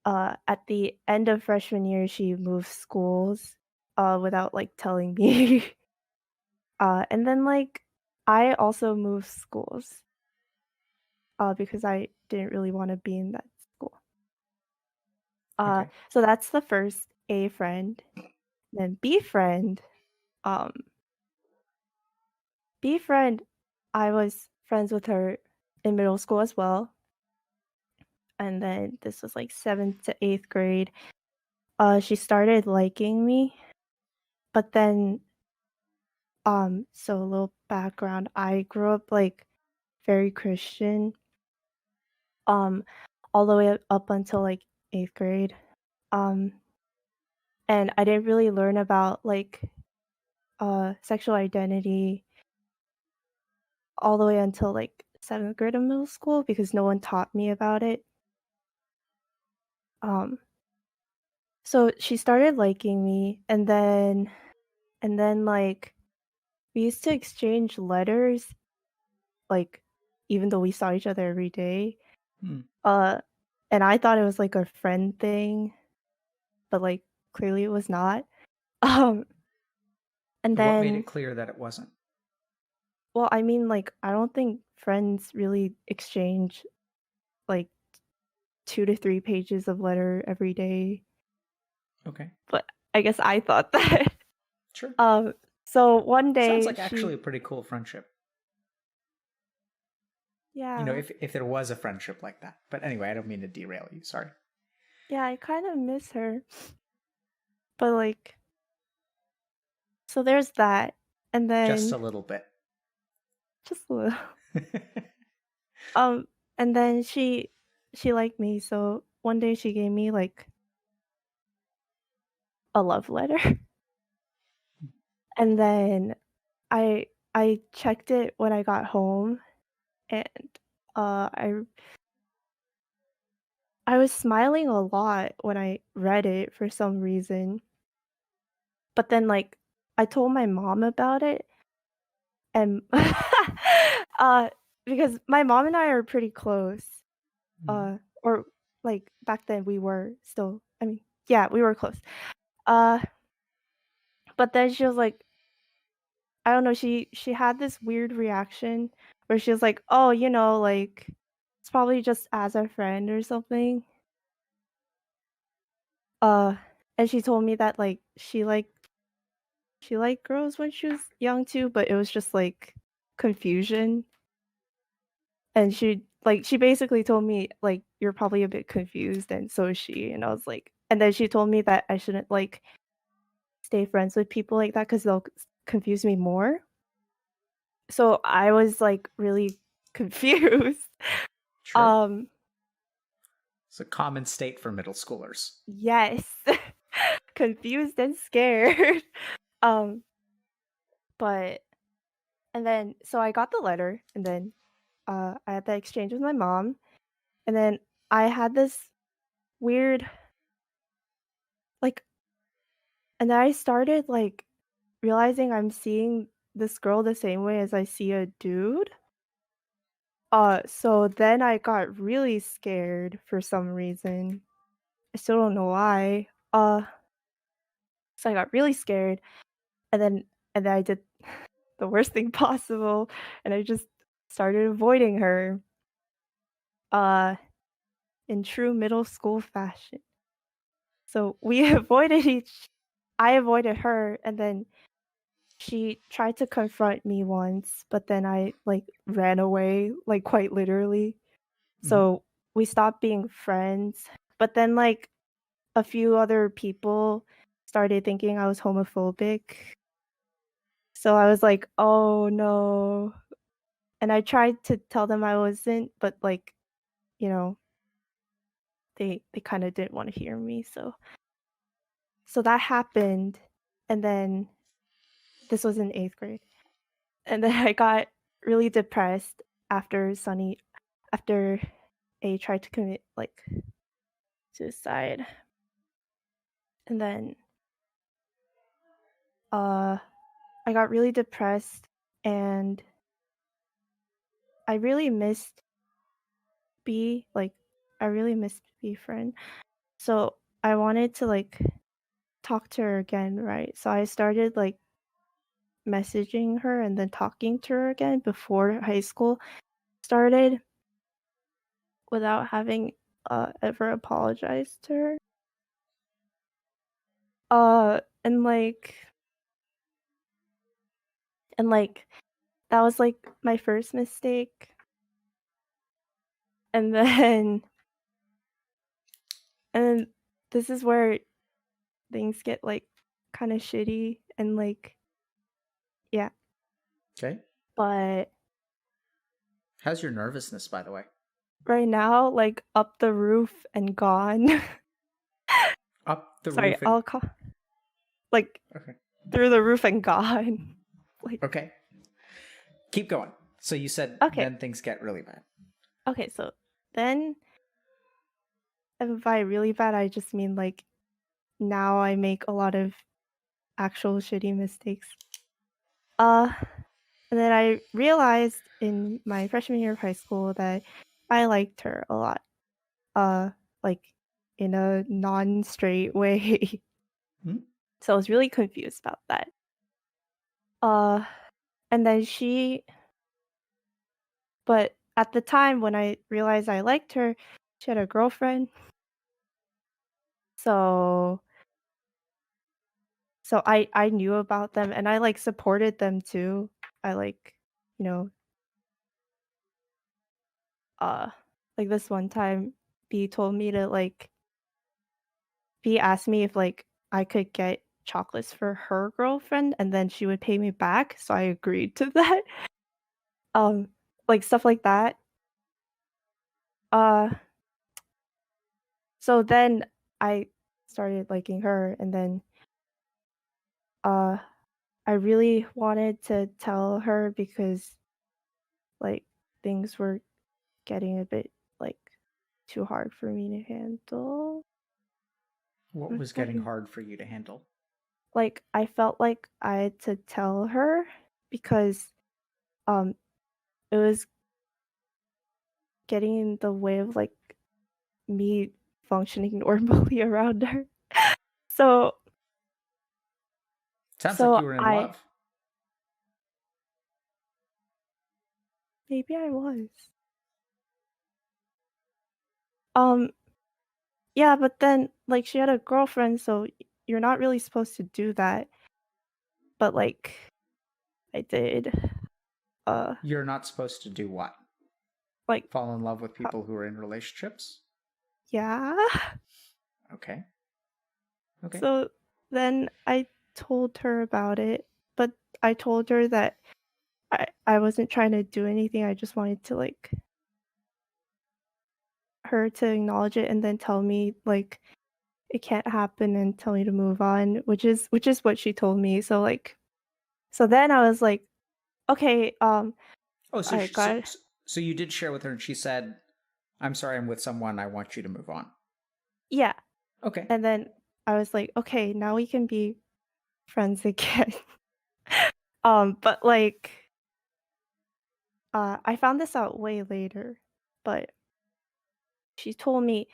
at the end of freshman year she moved schools without like telling me. And then like I also moved schools because I didn't really want to be in that school. Okay. So that's the first A friend. Then B friend. Um B friend, I was friends with her in middle school as well. And then this was like 7th to 8th grade. She started liking me, but then so a little background. I grew up like very Christian, um, all the way up until like 8th grade. Um, and I didn't really learn about like sexual identity all the way until like 7th grade of middle school because no one taught me about it. Um, so she started liking me, and then like we used to exchange letters, like even though we saw each other every day. Hmm. Uh, and I thought it was like a friend thing, but like clearly it was not. Um, and What made it then, clear that it wasn't? well, I mean, like I don't think friends really exchange like 2 to 3 pages of letter every day, Okay. but I guess I thought that. Sure. Um, so one Sounds day like actually a pretty cool friendship. yeah, If there was a friendship like that. But anyway, I don't mean to derail you. Sorry. yeah, I kind of miss her, but like, so there's that, and Just a then little bit. just a little. Um, and then she liked me, so one day she gave me like a love letter. And then I checked it when I got home, and uh I I was smiling a lot when I read it for some reason. But then like I told my mom about it, and uh because my mom and I are pretty close. Mhm. Or like back then we were still, I mean, yeah, we were close. Uh but then she was like, I don't know, she had this weird reaction where she was like, "Oh, like it's probably just as a friend or something." Uh, and she told me that like she liked girls when she was young too, but it was just like confusion. And she basically told me like you're probably a bit confused and so is she. And I was like, and then she told me that I shouldn't like stay friends with people like that because they'll confuse me more. So I was like really confused. Sure. Um, It's a common state for middle schoolers. yes. Confused and scared. Um, but and then so I got the letter, and then I had the exchange with my mom, and then I had this weird like, and then I started like realizing I'm seeing this girl the same way as I see a dude. So then I got really scared for some reason. I still don't know why. So I got really scared, and then I did the worst thing possible, and I just started avoiding her, uh, in true middle school fashion. So we avoided each I avoided her, and then she tried to confront me once, but then I, like, ran away, like, quite literally. Mhm. So we stopped being friends, but then, like, a few other people started thinking I was homophobic. So I was like, "Oh, no." And I tried to tell them I wasn't, but, like, you know, they kinda didn't wanna hear me, so that happened, and then this was in 8th grade, and then I got really depressed after A tried to commit, like, suicide, and then, uh, I got really depressed, and I really missed B, like, I really missed B friend, so I wanted to, like, talk to her again, right? So I started, like, messaging her and then talking to her again before high school started without having, ever apologized to her. And, like, that was, like, my first mistake, and then and then this is where things get, like, kinda shitty and, like yeah, Okay. but How's your nervousness, by the way? right now, like, up the roof and gone. Up the Sorry, roof and I'll call like, okay. through the roof and gone. Like Okay. Keep going. So you said okay, then things get really bad. okay, so then and by really bad, I just mean, like, now I make a lot of actual shitty mistakes. Uh, and then I realized in my freshman year of high school that I liked her a lot, uh, like, in a non-straight way. Hmm? So I was really confused about that. Uh, and then but at the time when I realized I liked her, she had a girlfriend. So I knew about them and I, like, supported them too. I, like, you know, uh, like, this one time, B told me to, like B asked me if, like, I could get chocolates for her girlfriend, and then she would pay me back, so I agreed to that. Um, like, stuff like that. Uh, so then I started liking her, and then, uh, I really wanted to tell her because, like, things were getting a bit, like, too hard for me to handle. What I'm was getting sorry. hard for you to handle? Like, I felt like I had to tell her because, um, it was getting in the way of, like, me functioning normally around her. So Sounds like so you were in I love. maybe I was. Um, yeah, but then, like, she had a girlfriend, so you're not really supposed to do that, but, like, I did. Uh, You're not supposed to do what? like, Fall in love with ho people who are in relationships? yeah? Okay. Okay. So then I told her about it, but I told her that I wasn't trying to do anything, I just wanted to, like, her to acknowledge it and then tell me, like, it can't happen and tell me to move on, which is what she told me, so, like so then I was like, "Okay, Oh, so, I got." so you did share with her and she said, I'm sorry, I'm with someone. I want you to move on. Yeah, Okay. and then I was like, "Okay, now we can be friends again." But, like, I found this out way later, but she told me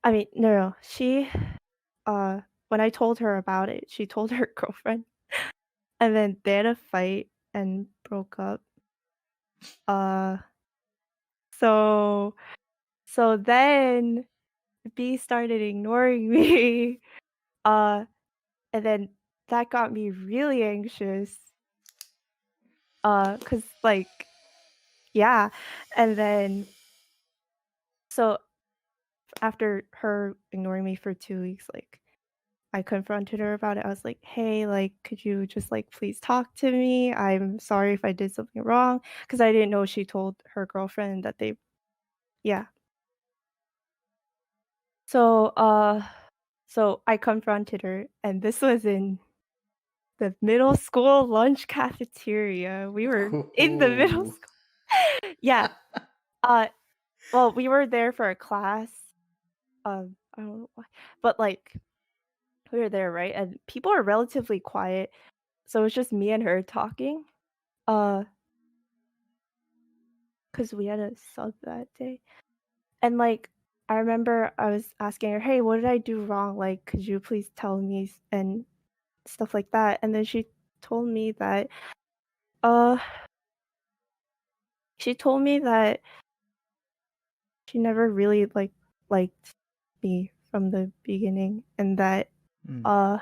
I mean, no. She when I told her about it, she told her girlfriend, and then they had a fight and broke up. Uh so then B started ignoring me. Uh and then that got me really anxious. 'Cause like yeah. And then so after her ignoring me for 2 weeks, like I confronted her about it. I was like, "Hey, like, could you just like please talk to me? I'm sorry if I did something wrong." Because I didn't know she told her girlfriend that they yeah. So, so I confronted her, and this was in the middle school lunch cafeteria. We were in the middle Ooh. school. Yeah. Uh, well, we were there for a class. I don't know why, but like we were there, right? And people are relatively quiet, so it was just me and her talking. Uh, because we had a sub that day, and like I remember I was asking her, "Hey, what did I do wrong? Like, could you please tell me?" And stuff like that. And then told me that uh she told me that she never really liked me from the beginning, Mm. uh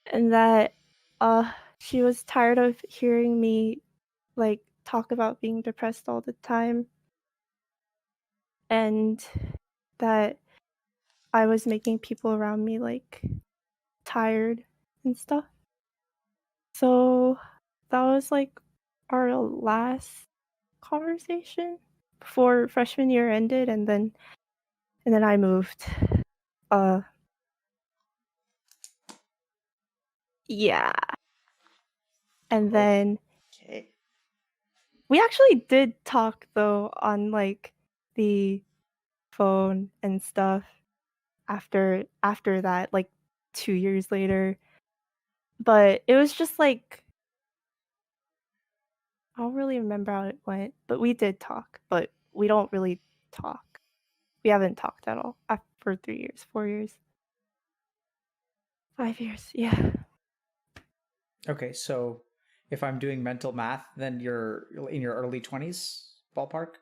and that uh she was tired of hearing me like talk about being depressed all the time, and that I was making people around me like tired and stuff. So that was like our last conversation before freshman year ended, and then I moved. Uh yeah. And then Okay. we actually did talk though on like the phone and stuff after that, like 2 years later. But it was just like I don't really remember how it went, but we did talk, but we don't really talk. We haven't talked at all for 3 years, 4 years, 5 years. Yeah. Okay, so if I'm doing mental math, then you're in your early 20s ballpark?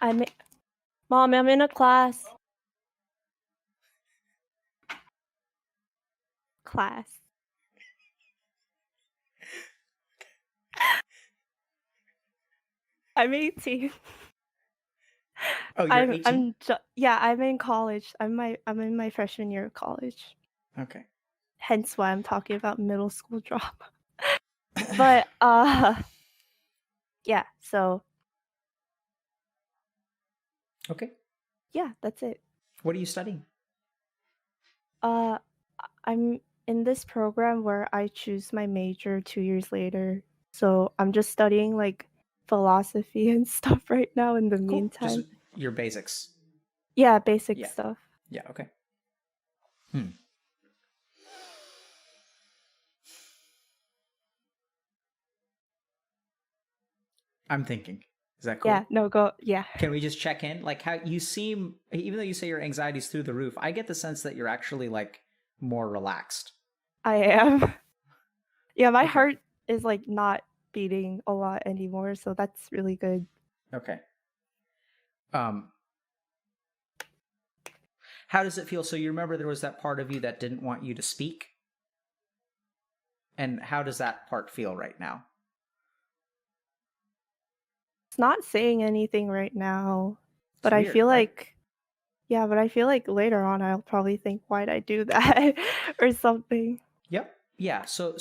I'm Mom, I'm in a class. Class. I'm 18. Oh, you're 18? Yeah, I'm in college. I'm in my freshman year of college. Okay. Hence why I'm talking about middle school drama. But yeah, so Okay. yeah, that's it. What are you studying? Uh I'm in this program where I choose my major 2 years later. So I'm just studying like philosophy and stuff right now in the Cool. Just meantime. your basics. Yeah, basic Yeah. stuff. Yeah, okay. Hmm. I'm thinking. Is that Yeah, cool? no go yeah. Can we just check in? Like how you seem, even though you say your anxiety's through the roof, I get the sense that you're actually like more relaxed. I am. Yeah, my Okay. heart is like not beating a lot anymore, so that's really good. Okay. Um, how does it feel? So you remember there was that part of you that didn't want you to speak? And how does that part feel right now? It's not saying anything right now, It's but I weird, feel right? like yeah, but I feel like later on I'll probably think, "Why'd I do that?" or something. Yep. Yeah. So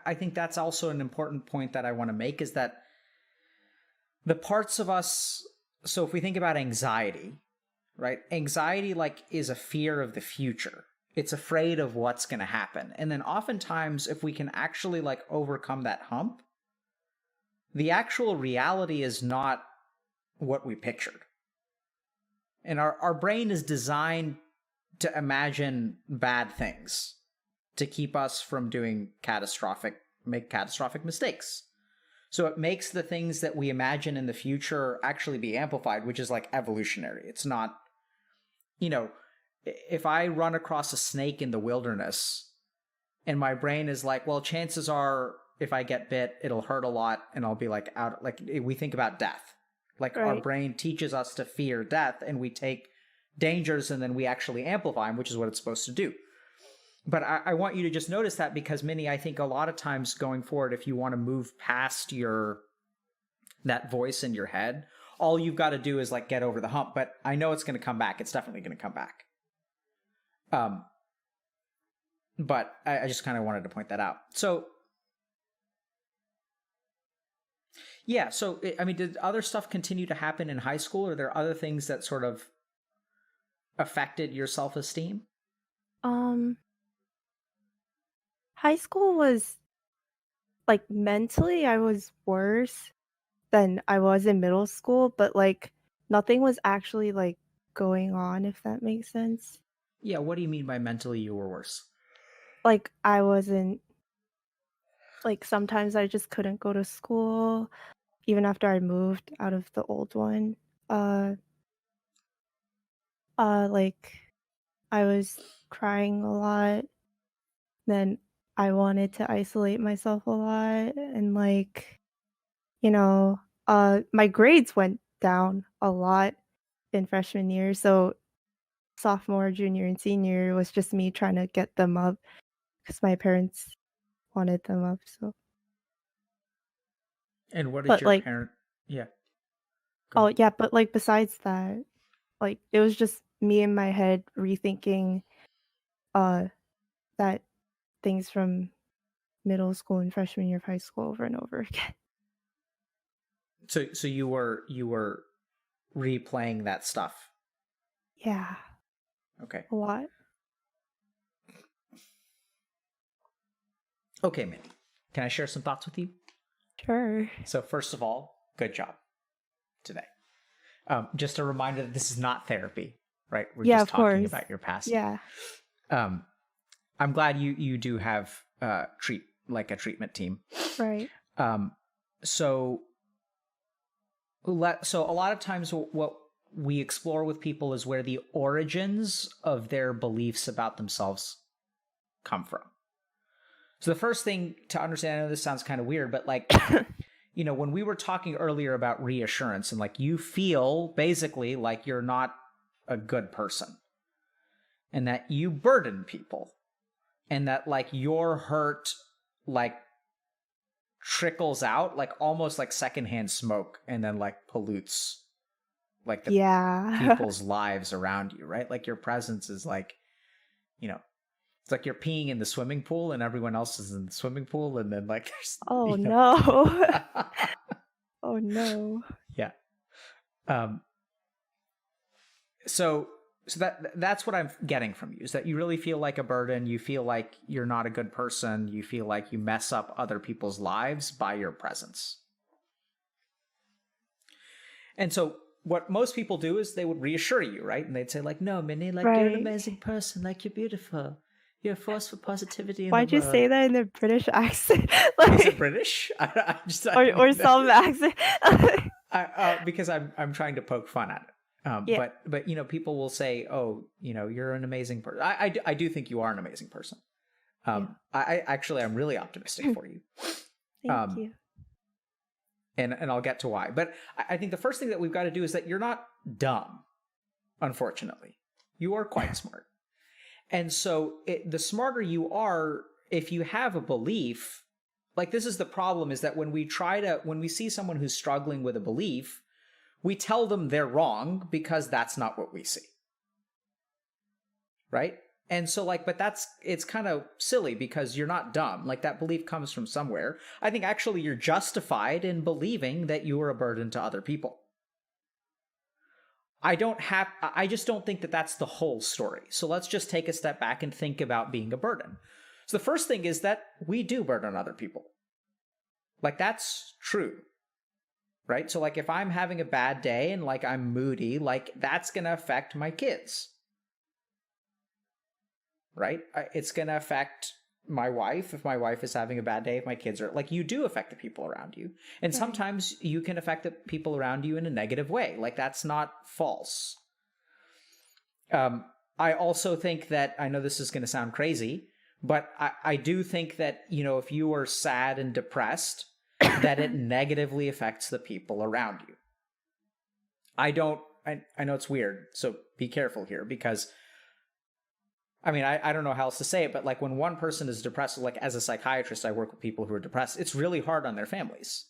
I think that's also an important point that I want to make is that the parts of us, so if we think about anxiety, right? Anxiety like is a fear of the future. It's afraid of what's going to happen. And then oftentimes if we can actually like overcome that hump, the actual reality is not what we pictured. And our brain is designed to imagine bad things to keep us from make catastrophic mistakes. So it makes the things that we imagine in the future actually be amplified, which is like evolutionary. It's not, you know, if I run across a snake in the wilderness and my brain is like, well, chances are if I get bit, it'll hurt a lot and I'll be like out, like we think about death. Like our Right. brain teaches us to fear death and we take dangers and then we actually amplify them, which is what it's supposed to do. But I want you to just notice that because, Minnie, I think a lot of times going forward, if you want to move past that voice in your head, all you've got to do is like get over the hump. But I know it's going to come back. It's definitely going to come back. But I just kind of wanted to point that out. So, yeah. So, I mean, did other stuff continue to happen in high school? Or are there other things that sort of affected your self-esteem? High school was like mentally I was worse than I was in middle school, but like nothing was actually like going on, if that makes sense. Yeah. What do you mean by mentally you were worse? Like I wasn't like sometimes I just couldn't go to school even after I moved out of the old one. Uh like I was crying a lot. Then I wanted to isolate myself a lot and like, you know, my grades went down a lot in freshman year. So sophomore, junior, and senior was just me trying to get them up because my parents wanted them up. So, And what did but your like, parent? Yeah. Go oh ahead. yeah, but like besides that, like it was just me in my head rethinking uh that things from middle school and freshman year of high school over and over again. So you were replaying that stuff. Yeah, Okay. a lot. Okay, Minnie. Can I share some thoughts with you? Sure. So first of all, good job today. Just a reminder that this is not therapy, right? We're Yeah, just of talking course. about your past. Yeah. I'm glad you do have a treatment team. Right. So a lot of times what we explore with people is where the origins of their beliefs about themselves come from. So the first thing to understand, I know this sounds kind of weird, but like, you know, when we were talking earlier about reassurance and like you feel basically like you're not a good person and that you burden people and that like your hurt like trickles out like almost like secondhand smoke and then like pollutes like the Yeah. people's lives around you, right? Like your presence is like, you know, it's like you're peeing in the swimming pool and everyone else is in the swimming pool and then like there's, Oh you know. no. Oh no. Yeah. Um so that's what I'm getting from you is that you really feel like a burden, you feel like you're not a good person, you feel like you mess up other people's lives by your presence. And so what most people do is they would reassure you, right? And they'd say like, no, Minnie, like you're an Right. amazing person, like you're beautiful. You're a force for positivity in the Why'd you world. say that in a British accent? Is it Like, British? I or some accent? because I'm trying to poke fun at it. Yeah. But you know, people will say, "Oh, you know, you're an amazing person." I do think you are an amazing person. Yeah. I actually I'm really optimistic for you. Thank you. And I'll get to why. But I think the first thing that we've got to do is that you're not dumb. Unfortunately, you are quite smart. And so the smarter you are, if you have a belief, like this is the problem is that when we see someone who's struggling with a belief, we tell them they're wrong because that's not what we see. Right? And so like, but it's kind of silly because you're not dumb. Like that belief comes from somewhere. I think actually you're justified in believing that you are a burden to other people. I just don't think that that's the whole story. So let's just take a step back and think about being a burden. So the first thing is that we do burden other people. Like that's true. Right? So like if I'm having a bad day and like I'm moody, like that's going to affect my kids. Right? It's going to affect my wife, if my wife is having a bad day, if my kids are like, you do affect the people around you. And Right. sometimes you can affect the people around you in a negative way. Like, that's not false. I also think that, I know this is going to sound crazy, but I do think that, you know, if you are sad and depressed, that it negatively affects the people around you. I know it's weird, so be careful here, because I mean, I don't know how else to say it, but like when one person is depressed, like as a psychiatrist, I work with people who are depressed. It's really hard on their families.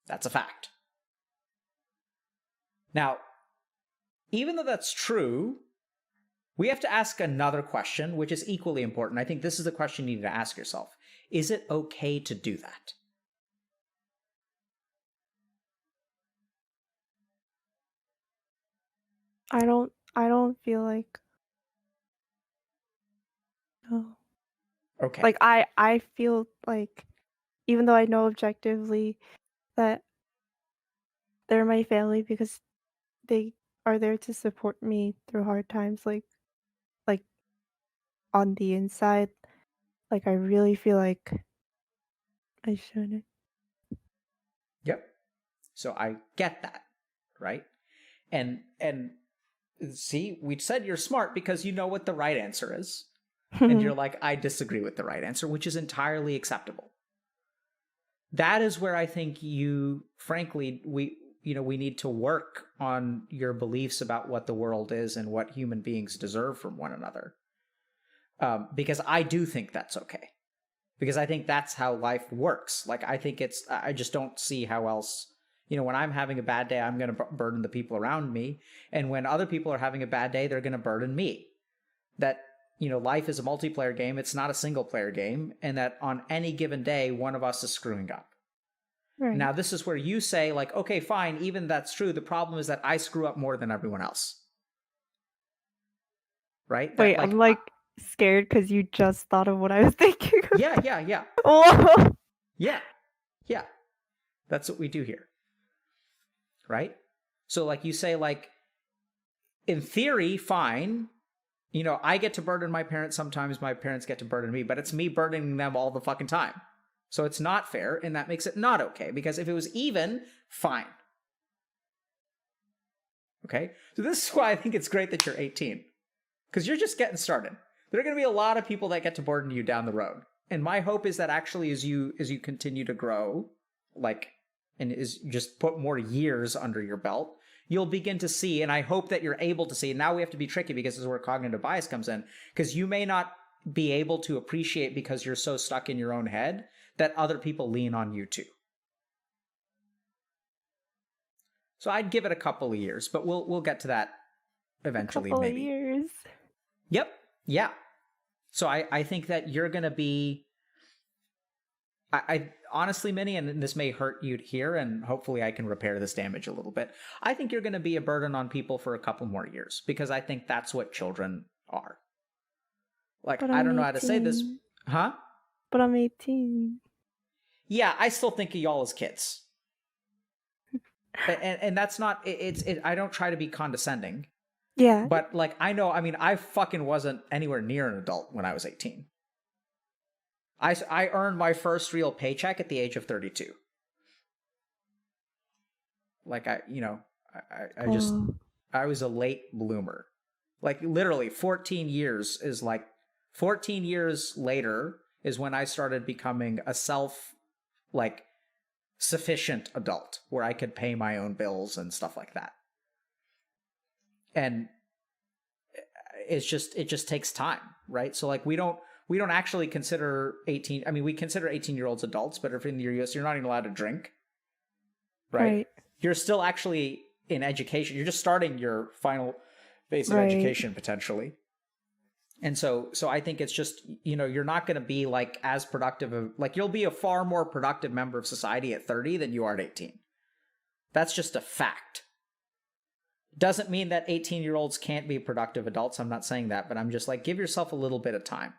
That's a fact. Now, even though that's true, we have to ask another question, which is equally important. I think this is the question you need to ask yourself. Is it okay to do that? I don't feel like, no. Okay. Like I feel like, even though I know objectively that they're my family because they are there to support me through hard times, like on the inside, like I really feel like I shouldn't. Yep. So I get that, right? And see, we said you're smart because you know what the right answer is. And you're like, I disagree with the right answer, which is entirely acceptable. That is where I think frankly, we need to work on your beliefs about what the world is and what human beings deserve from one another. Because I do think that's okay. Because I think that's how life works. Like, I just don't see how else, when I'm having a bad day, I'm going to burden the people around me. And when other people are having a bad day, they're going to burden me. That, life is a multiplayer game. It's not a single player game. And that on any given day, one of us is screwing up. Right. Now, this is where you say, like, okay, fine, even that's true. The problem is that I screw up more than everyone else. Right? Wait, that, I'm like scared because you just thought of what I was thinking of. Yeah. Whoa. Yeah. That's what we do here. Right? So, like, you say, like, in theory, fine. I get to burden my parents. Sometimes my parents get to burden me, but it's me burdening them all the fucking time. So it's not fair, and that makes it not okay, because if it was even, fine. Okay? So this is why I think it's great that you're 18. Because you're just getting started. There are going to be a lot of people that get to burden you down the road. And my hope is that actually as you continue to grow, and is just put more years under your belt, you'll begin to see, and I hope that you're able to see, and now we have to be tricky because this is where cognitive bias comes in, because you may not be able to appreciate because you're so stuck in your own head that other people lean on you too. So I'd give it a couple of years, but we'll get to that eventually, Couple maybe. Of years. Yep. Yeah. So I think that you're going to be, I honestly, Minnie, and this may hurt you to hear, and hopefully I can repair this damage a little bit. I think you're going to be a burden on people for a couple more years, because I think that's what children are. Like, I don't know how to say this. Huh? But I'm 18. Yeah, I still think of y'all as kids. and that's not, I don't try to be condescending. Yeah. But, like, I fucking wasn't anywhere near an adult when I was 18. I earned my first real paycheck at the age of 32. Like, I was a late bloomer. Like, literally 14 years later is when I started becoming a sufficient adult where I could pay my own bills and stuff like that. And it just takes time, right? So, like, we don't actually consider 18. I mean, we consider 18-year-olds adults, but if in the US, you're not even allowed to drink, right? You're still actually in education. You're just starting your final phase of education potentially. And so I think it's just, you're not going to be like as productive you'll be a far more productive member of society at 30 than you are at 18. That's just a fact. Doesn't mean that 18-year-olds can't be productive adults. I'm not saying that, but I'm just like, give yourself a little bit of time.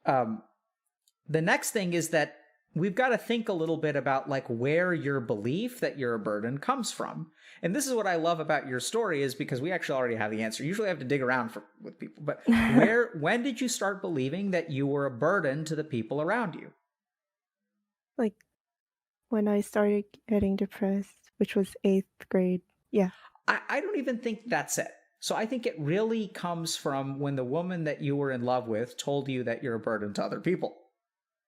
The next thing is that we've got to think a little bit about like where your belief that you're a burden comes from. And this is what I love about your story, is because we actually already have the answer. Usually I have to dig around with people, but when did you start believing that you were a burden to the people around you? Like when I started getting depressed, which was 8th grade. Yeah. I don't even think that's it. So I think it really comes from when the woman that you were in love with told you that you're a burden to other people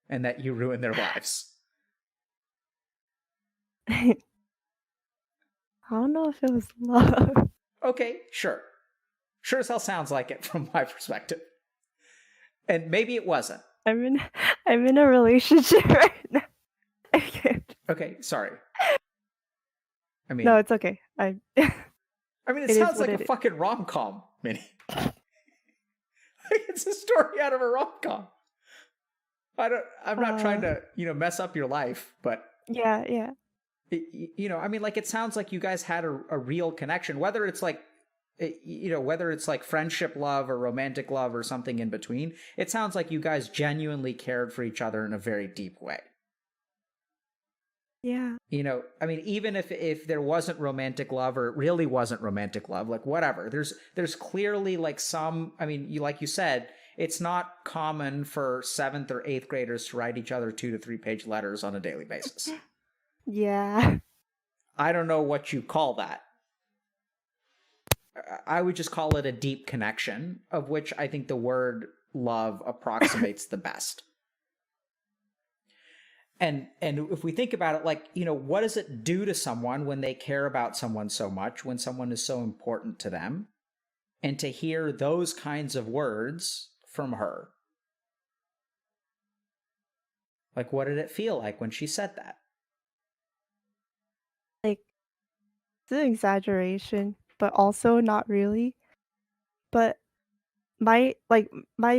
and that you ruin their lives. I don't know if it was love. Okay, sure. Sure as hell sounds like it from my perspective. And maybe it wasn't. I'm in a relationship right now. I can't. Okay, sorry. I mean, No, it's okay. it It is sounds what like it a is. fucking rom-com, Minnie. It's a story out of a rom-com. I'm not trying to, mess up your life, but Yeah. it sounds like you guys had a real connection, whether it's like, whether it's like friendship love or romantic love or something in between. It sounds like you guys genuinely cared for each other in a very deep way. Yeah. Even if there wasn't romantic love, or it really wasn't romantic love, like whatever, there's clearly like some, like you said, it's not common for 7th or 8th graders to write each other 2 to 3 page letters on a daily basis. Yeah. I don't know what you call that. I would just call it a deep connection, of which I think the word love approximates the best. And if we think about it, like, what does it do to someone when they care about someone so much, when someone is so important to them? And to hear those kinds of words from her. Like, what did it feel like when she said that? Like, it's an exaggeration, but also not really. But my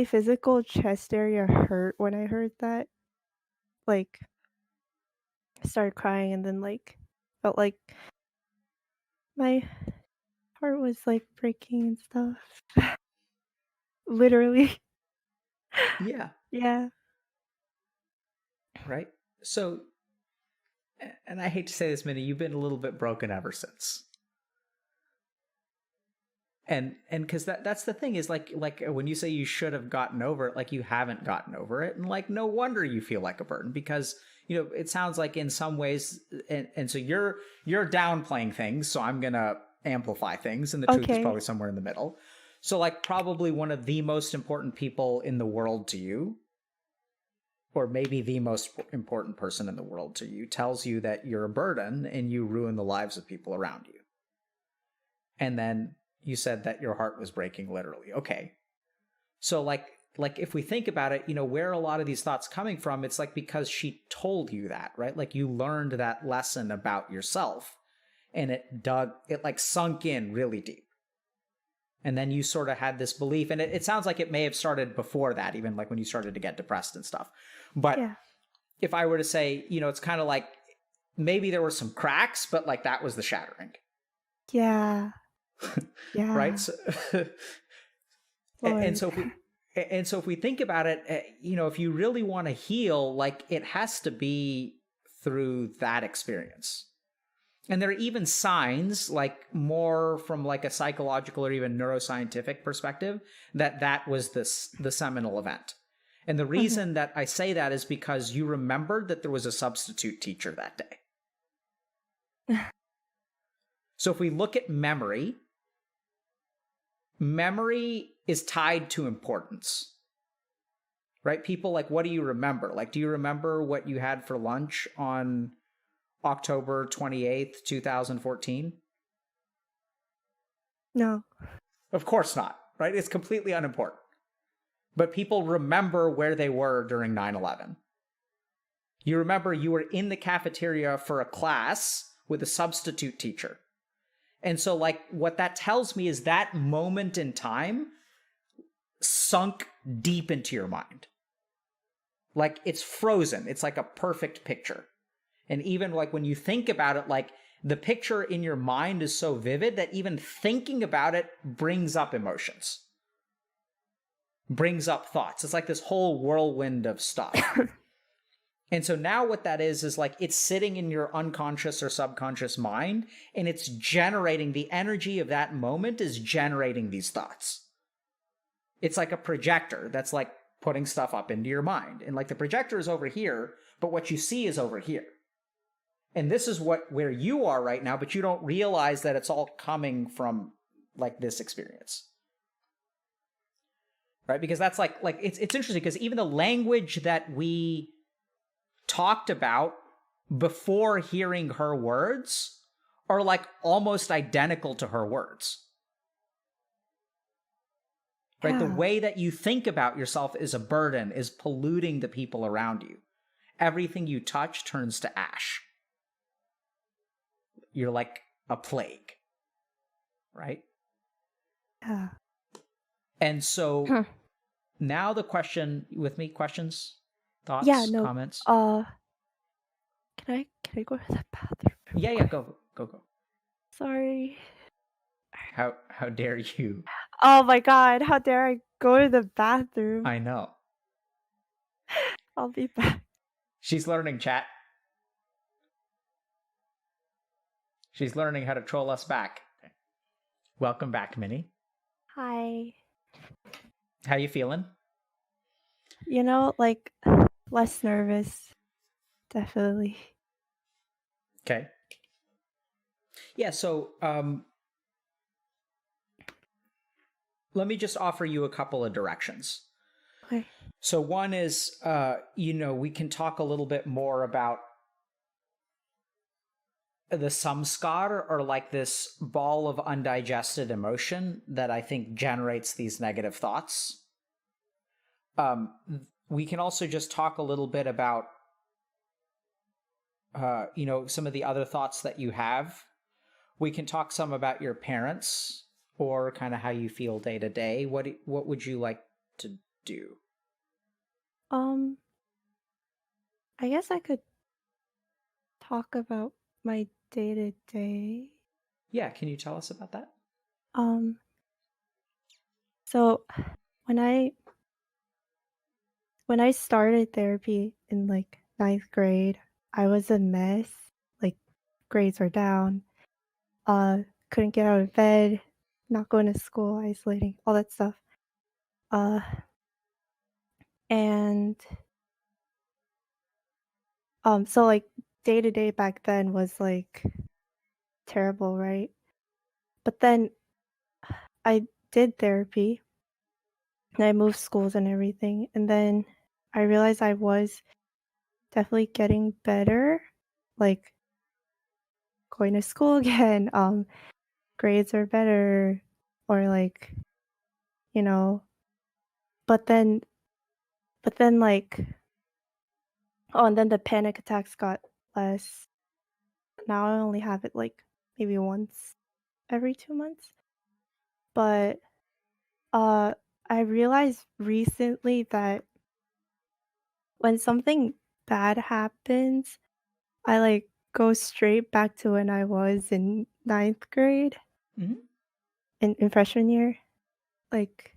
physical chest area hurt when I heard that. Like, I started crying and then felt like my heart was like breaking and stuff. Literally. Yeah. Yeah. Right? So, and I hate to say this, Minnie, you've been a little bit broken ever since. And because that's the thing, is like when you say you should have gotten over it, like you haven't gotten over it, and like no wonder you feel like a burden, because it sounds like in some ways, and so you're downplaying things, so I'm gonna amplify things, and the truth is Okay. probably somewhere in the middle. So like probably one of the most important people in the world to you, or maybe the most important person in the world to you, tells you that you're a burden and you ruin the lives of people around you. And then you said that your heart was breaking, literally. Okay. So like if we think about it, where a lot of these thoughts coming from, it's like because she told you that, right? Like you learned that lesson about yourself, and it like sunk in really deep. And then you sort of had this belief, and it sounds like it may have started before that, even like when you started to get depressed and stuff. But Yeah. if I were to say, it's kind of like maybe there were some cracks, but like that was the shattering. Yeah. Yeah. Right? So, and so if we think about it, if you really want to heal, like it has to be through that experience. And there are even signs, like more from like a psychological or even neuroscientific perspective, that was the seminal event. And the reason that I say that is because you remembered that there was a substitute teacher that day. So if we look at memory is tied to importance, right? People like, what do you remember? Like, do you remember what you had for lunch on October 28th, 2014? No. Of course not, right? It's completely unimportant. But people remember where they were during 9/11. You remember you were in the cafeteria for a class with a substitute teacher. And so, like, what that tells me is that moment in time sunk deep into your mind. Like, it's frozen. It's like a perfect picture. And even, like, when you think about it, like, the picture in your mind is so vivid that even thinking about it brings up emotions, brings up thoughts. It's like this whole whirlwind of stuff. And so now what that is like it's sitting in your unconscious or subconscious mind, and it's generating the energy of that moment is generating these thoughts. It's like a projector that's like putting stuff up into your mind. And like the projector is over here, but what you see is over here. And this is where you are right now, but you don't realize that it's all coming from like this experience. Right? Because that's like it's interesting because even the language that we talked about before hearing her words are like almost identical to her words. Right? The Yeah. way that you think about yourself is a burden, is polluting the people around you. Everything you touch turns to ash. You're like a plague. Right? Yeah. And so Huh. now the question with me, questions, Yeah, thoughts, no. comments? Can I go to the bathroom real Yeah, quick? go. Sorry. How dare you? Oh my god, how dare I go to the bathroom? I know. I'll be back. She's learning, chat. She's learning how to troll us back. Welcome back, Minnie. Hi. How you feeling? You know, like less nervous. Definitely. Okay. Yeah, so let me just offer you a couple of directions. Okay. So one is we can talk a little bit more about the samskar, or like this ball of undigested emotion that I think generates these negative thoughts. We can also just talk a little bit about some of the other thoughts that you have. We can talk some about your parents, or kind of how you feel day to day. What would you like to do? Um, I guess I could talk about my day to day. Yeah, can you tell us about that? Um, so when I started therapy in like ninth grade, I was a mess. Like grades were down. Couldn't get out of bed, not going to school, isolating, all that stuff. Uh, and so like day to day back then was like terrible, right? But then I did therapy and I moved schools and everything, and then I realized I was definitely getting better, like going to school again. Grades are better, or like, you know, but then, like, oh, and then the panic attacks got less. Now I only have it like maybe once every 2 months. But uh, I realized recently that when something bad happens, I like go straight back to when I was in ninth grade Mm-hmm. in freshman year. Like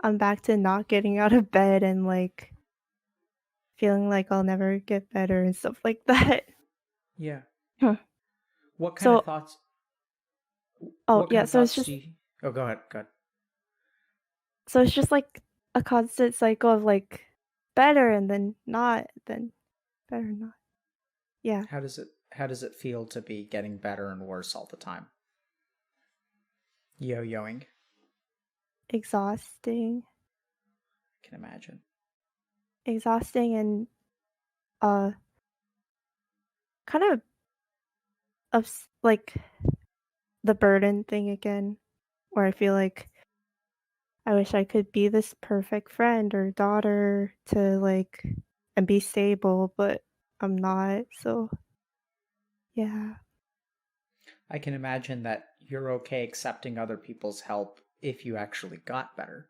I'm back to not getting out of bed and like feeling like I'll never get better and stuff like that. Yeah. Huh. What kind of So, thoughts? oh What kind yeah, of so it's thoughts do just you? Oh, go ahead. Go ahead. like a constant cycle of like better and then not, then better not. Yeah, How does it feel to be getting better and worse all the time? Yo-yoing. exhausting, I can imagine. and uh kind of like the burden thing again, where I feel like I wish I could be this perfect friend or daughter to like and be stable, but I'm not. So, yeah. I can imagine that you're okay accepting other people's help if you actually got better,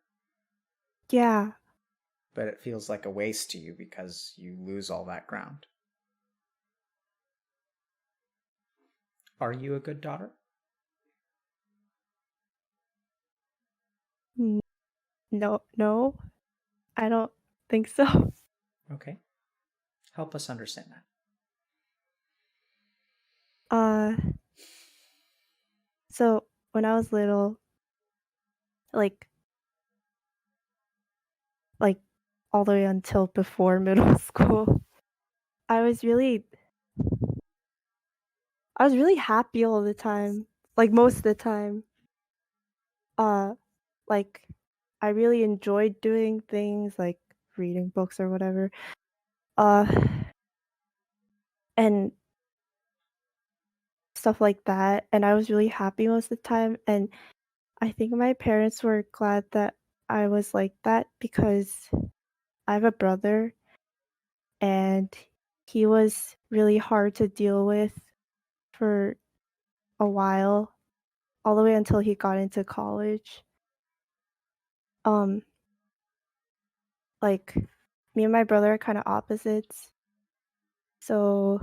Yeah. but it feels like a waste to you because you lose all that ground. Are you a good daughter? N- No, no. I don't think so. Okay. Help us understand that. Uh, so when I was little, like like all the way until before middle school, I was really I was really happy all the time, like most of the time. Uh, like I really enjoyed doing things like reading books or whatever. Uh, and stuff like that, and I was really happy most of the time, and I think my parents were glad that I was like that because I have a brother and he was really hard to deal with for a while, all the way until he got into college. Um, like me and my brother are kind of opposites. So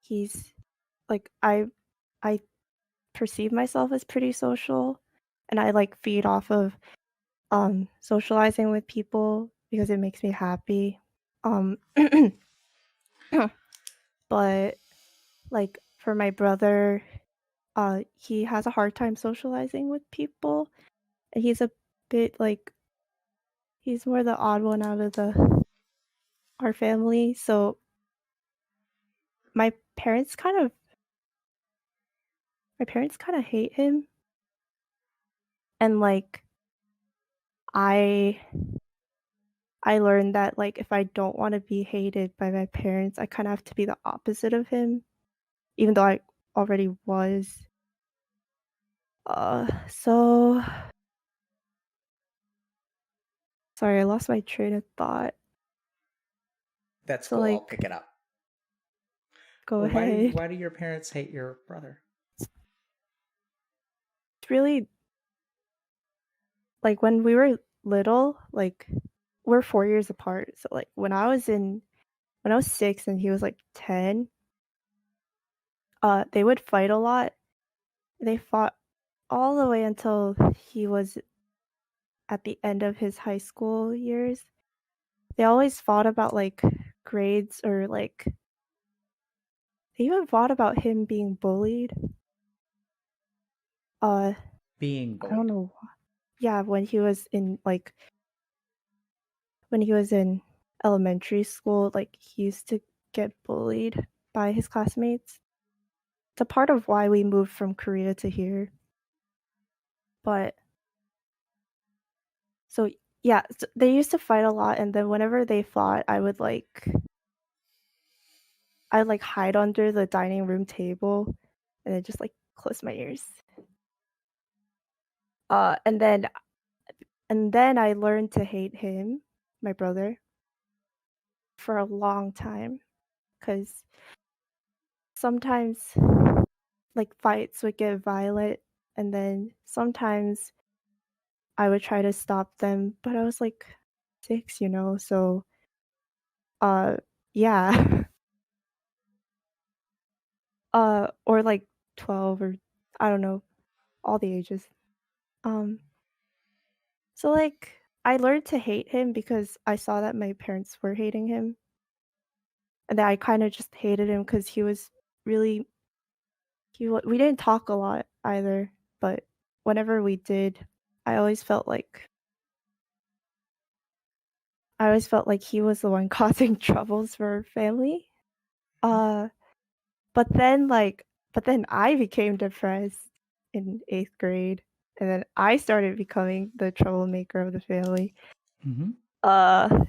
he's like I perceive myself as pretty social and I like feed off of socializing with people because it makes me happy. Um but like for my brother, he has a hard time socializing with people and he's a bit like he's more the odd one out of the our family. So my parents kind of my parents kind of hate him and like I I learned that like if I don't want to be hated by my parents, I kind of have to be the opposite of him, even though I already was. So sorry, I lost my train of thought. That's So cool. I'll like, pick it up. go Well, ahead. why do your parents hate your brother? It's really like when we were little, like we're 4 years apart. So like when I was 6 and he was like 10, they would fight a lot. They fought all the way until he was at the end of his high school years. They always fought about like grades or like they even fought about him being bullied. Uh, Being I don't bullied. know. Yeah, when he was in elementary school, like he used to get bullied by his classmates. It's a part of why we moved from Korea to here. But so yeah, so they used to fight a lot, and then whenever they fought, I'd like hide under the dining room table, and then just like close my ears. Uh, and then and then I learned to hate him, my brother, for a long time because sometimes like fights would get violent, and then sometimes I would try to stop them, but I was like 6, so uh yeah. Or like 12 or I don't know, all the ages. Um so like I learned to hate him because I saw that my parents were hating him, and that I kind of just hated him because he was really we didn't talk a lot either, but whenever we did, I always felt like I always felt like he was the one causing troubles for our family. Uh, but then I became depressed in 8th grade, and then I started becoming the troublemaker of the family. Mm-hmm. Uh,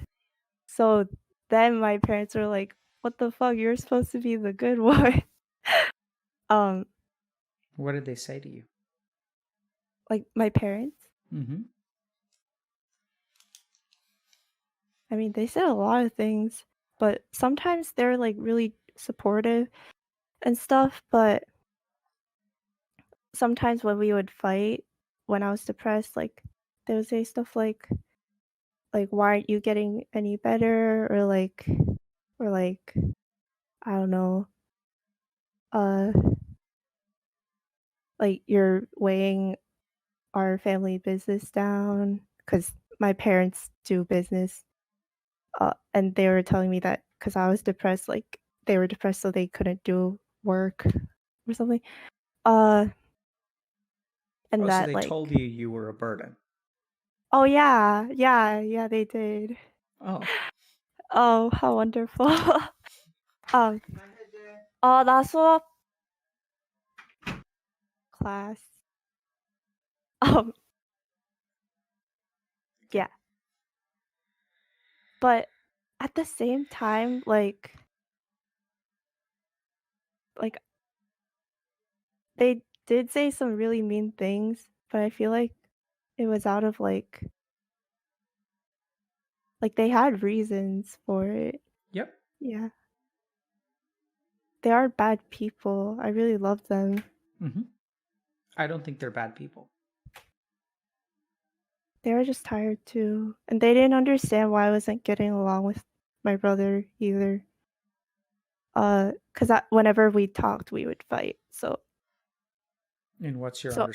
so then my parents were like, "What the fuck? You're supposed to be the good one." Um, What did they say to you? like my parents. Mm-hmm. I mean, they said a lot of things, but sometimes they're like really supportive and stuff, but sometimes when we would fight when I was depressed, like they would say stuff like why aren't you getting any better or like I don't know, uh like you're weighing our family business down because my parents do business. and they were telling me that because I was depressed, like they were depressed, so they couldn't do work or something. Uh, Oh, and so that they like, told you you were a burden. oh yeah, yeah, yeah, they did. Oh, Oh, how wonderful. um, 나 수업 class. Um, okay. yeah, but at the same time, like they did say some really mean things, but I feel like it was out of like they had reasons for it. Yep. Yeah. They are bad people. I really love them. Hmm. I don't think they're bad people. They were just tired too. And they didn't understand why I wasn't getting along with my brother either. Cause whenever we talked, we would fight. And So,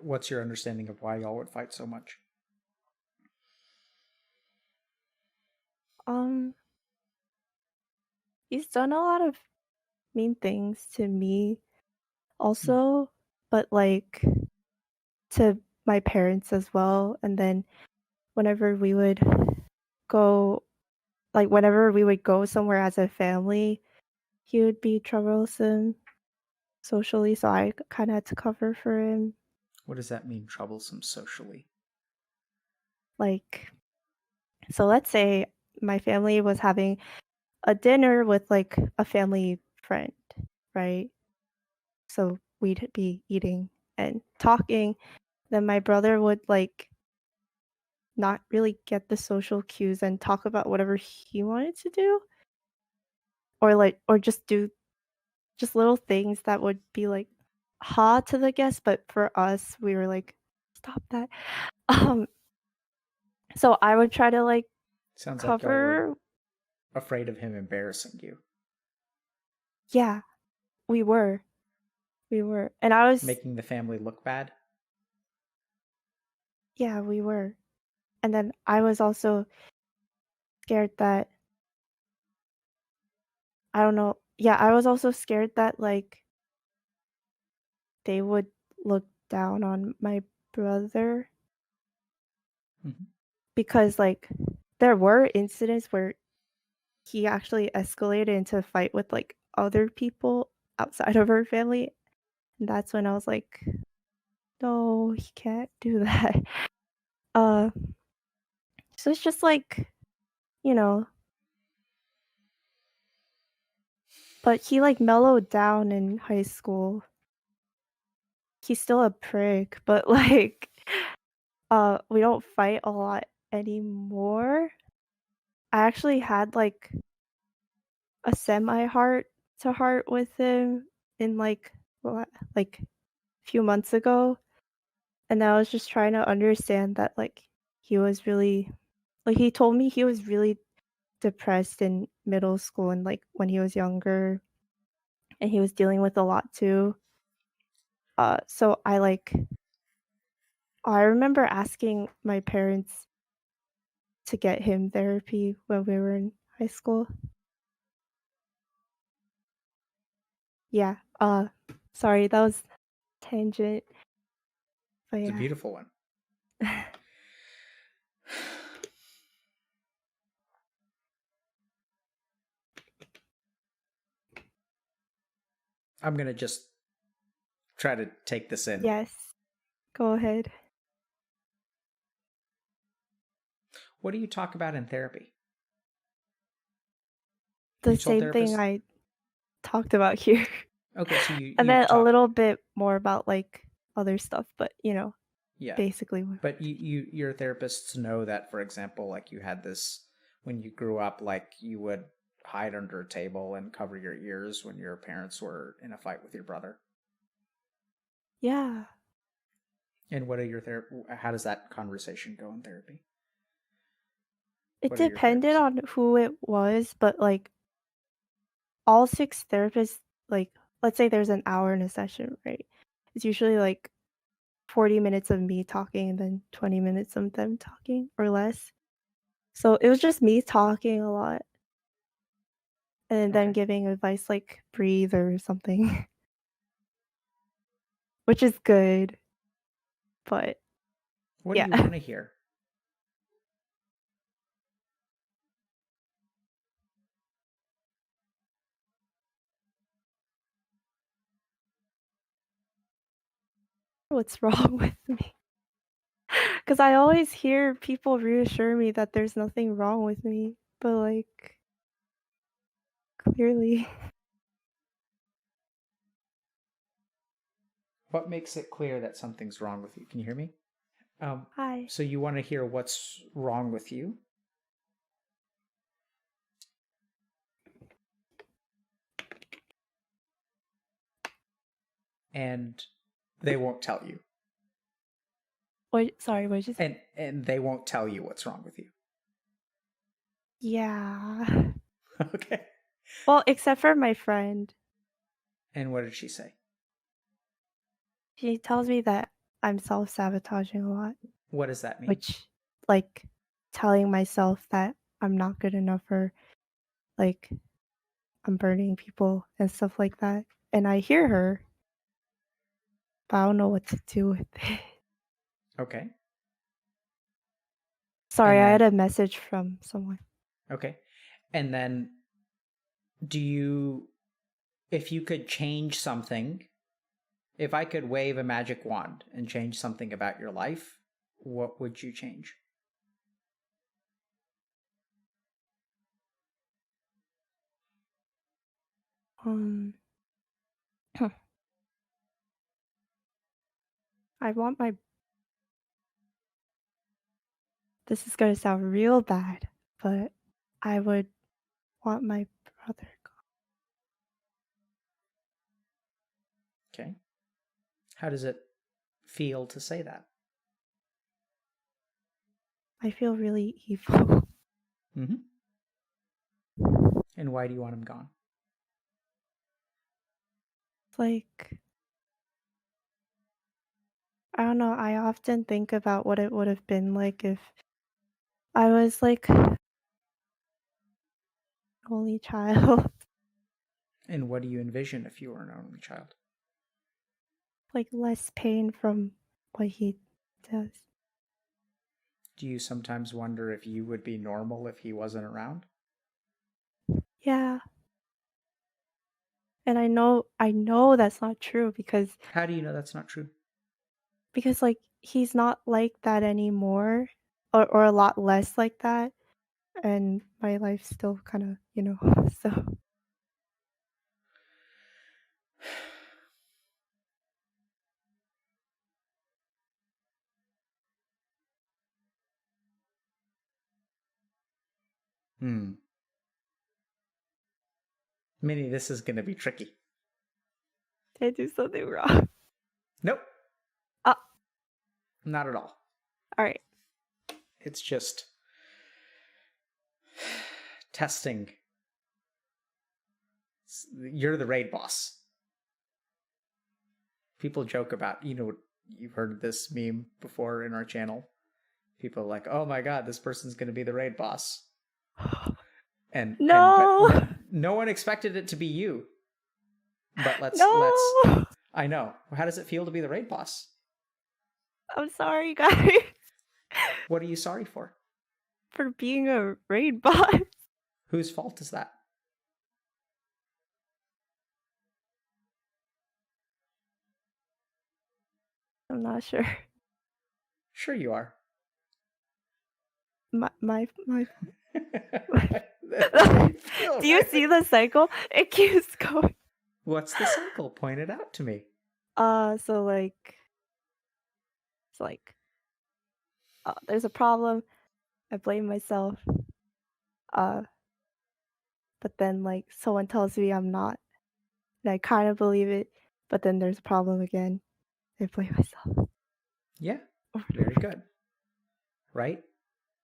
what's your understanding of why y'all would fight so much? um, he's done a lot of mean things to me Mm. also, but like to my parents as well. And then whenever we would go, whenever we would go somewhere as a family, he would be troublesome socially, so I kinda had to cover for him. What does that mean, troublesome socially? Like, so let's say my family was having a dinner with, like, a family friend, right? So we'd be eating and talking, then my brother would, like, not really get the social cues and talk about whatever he wanted to do, or just do just little things that would be, like, "Ha" to the guests, but for us, we were like, "Stop that." Um, so I would try to, like, Sounds like y'all were cover. afraid of him embarrassing you, Yeah, we were, we were, and I was making the family look bad. yeah, we were, and then I was also scared that I don't know yeah, I was also scared that, like, they would look down on my brother Hmm. because, like, there were incidents where he actually escalated into a fight with, like, other people outside of our family, and that's when I was like, "No, he can't do that." Uh, so it's just like, you know, but he, like, mellowed down in high school. He's still a prick, but, like, we don't fight a lot anymore. I actually had, like, a semi heart to heart with him in, like, few months ago, and I was just trying to understand that, like, he was really like, he told me he was really depressed in middle school and, like, when he was younger, and he was dealing with a lot too. So I remember asking my parents to get him therapy when we were in high school. Yeah, sorry, that was tangent, but It's a yeah. beautiful one. I'm gonna just try to take this in. Yes, go ahead. What do you talk about in therapy? The You told same thing therapist. I talked about here. Okay, so you And you then a talk. little bit more about, like, other stuff, but, Yeah, basically what but your therapists know that, for example, like you had this when you grew up, like you would hide under a table and cover your ears when your parents were in a fight with your brother. yeah. And what are your how does that conversation go in therapy? It What are your depended therapists? on who it was, but, like, all 6 therapists, like, let's say there's an hour in a session, right? It's usually, like, 40 minutes of me talking and then 20 minutes of them talking or less. So it was just me talking a lot and then Okay. giving advice like breathe or something, which is good. But What do yeah. you want to hear? What's wrong with me? Because I always hear people reassure me that there's nothing wrong with me, but like clearly. What makes it clear that something's wrong with you? Can you hear me? Hi. So you want to hear what's wrong with you? And they won't tell you. What? Sorry, what did you say? And they won't tell you what's wrong with you. Yeah. Okay. Well, except for my friend. And what did she say? She tells me that I'm self-sabotaging a lot, What does that mean? which, like, telling myself that I'm not good enough or, like, I'm burning people and stuff like that. And I hear her, but I don't know what to do with it. Okay. Sorry, And I had then, a message from someone. okay. And then, do you, if you could change something, if I could wave a magic wand and change something about your life, what would you change? Um, I want my. This is gonna sound real bad, but I would want my brother gone. Okay. How does it feel to say that? I feel really evil. Mm-hmm. And why do you want him gone? Like, I don't know, I often think about what it would have been like if I was like only child, And what do you envision if you were an only child? like less pain from what he does. Do you sometimes wonder if you would be normal if he wasn't around? Yeah. And I know that's not true How do you know that's not true? because like he's not like that anymore or a lot less like that and my life's still kind of, so Hmm. Minnie, this is going to be tricky. did I do something wrong? Nope, Oh, not at all. all right. It's just testing. You're the raid boss. People joke about, you've heard this meme before in our channel. People are like, oh my god, this person's going to be the raid boss. But No. no one expected it to be you. But let's No. I know. How does it feel to be the raid boss? I'm sorry, guys, What are you sorry for? for being a raid bot. Whose fault is that? I'm not sure. Sure you are. My That's how you feel, Do you right? see the cycle? It keeps going. What's the cycle? Point it out to me. So like it's like there's a problem. I blame myself. Uh, but then like someone tells me I'm not, and I kind of believe it. But then there's a problem again. I blame myself. Yeah, very good. Right?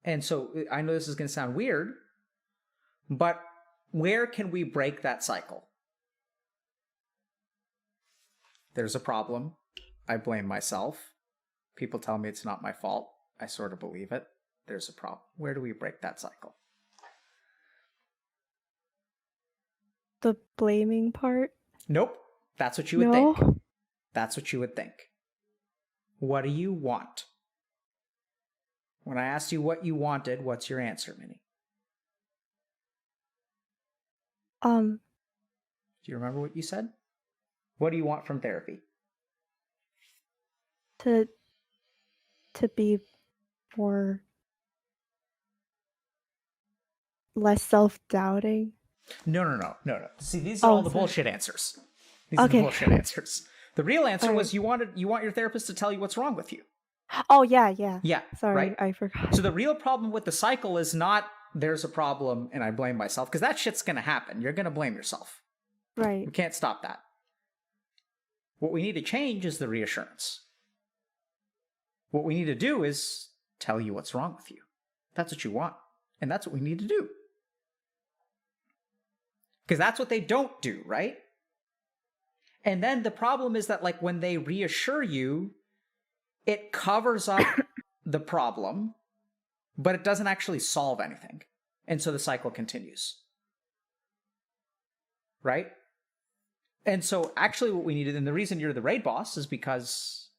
And so I know this is going to sound weird, but where can we break that cycle? There's a problem. I blame myself. People tell me it's not my fault. I sort of believe it. there's a problem? Where do we break that cycle? The blaming part? Nope. That's what you would No. think. That's what you would think. What do you want? When I asked you what you wanted, what's your answer, Minnie? Do you remember what you said? What do you want from therapy? To be more less self-doubting. No. See, these are all the bullshit answers. These are the bullshit answers. The real answer was you want your therapist to tell you what's wrong with you. Oh, yeah. Yeah. Sorry, right? I forgot. So the real problem with the cycle is not there's a problem and I blame myself, because that shit's going to happen. You're going to blame yourself. Right. We can't stop that. What we need to change is the reassurance. What we need to do is tell you what's wrong with you. That's what you want. And that's what we need to do. Because that's what they don't do, right? And then the problem is that, like, when they reassure you, it covers up the problem, but it doesn't actually solve anything. And so the cycle continues. Right? And so actually what we needed, and the reason you're the raid boss is because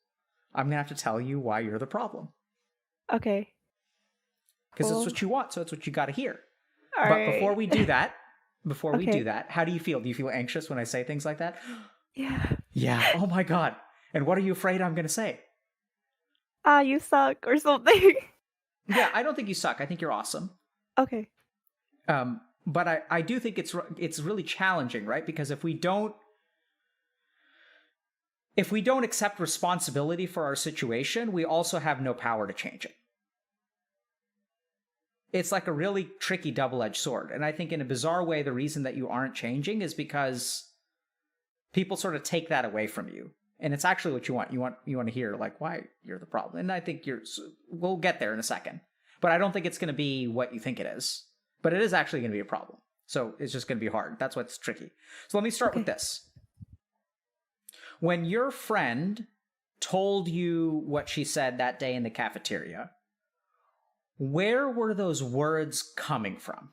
I'm going to have to tell you why you're the problem. Okay. Because it's what you want, so it's what you got to hear. All but before we do that, we do Okay. that, how do you feel? Do you feel anxious when I say things like that? Yeah. Yeah. Oh my God. And what are you afraid I'm going to say? You suck or something. Yeah, I don't think you suck. I think you're awesome. Okay. But I do think it's really challenging, right? Because if we don't accept responsibility for our situation, we also have no power to change it. It's like a really tricky double-edged sword. And I think in a bizarre way, the reason that you aren't changing is because people sort of take that away from you. And it's actually what you want. You want to hear, like, why you're the problem. And I think we'll get there in a second. But I don't think it's going to be what you think it is. But it is actually going to be a problem. So it's just going to be hard. That's what's tricky. So let me start with this. When your friend told you what she said that day in the cafeteria, where were those words coming from?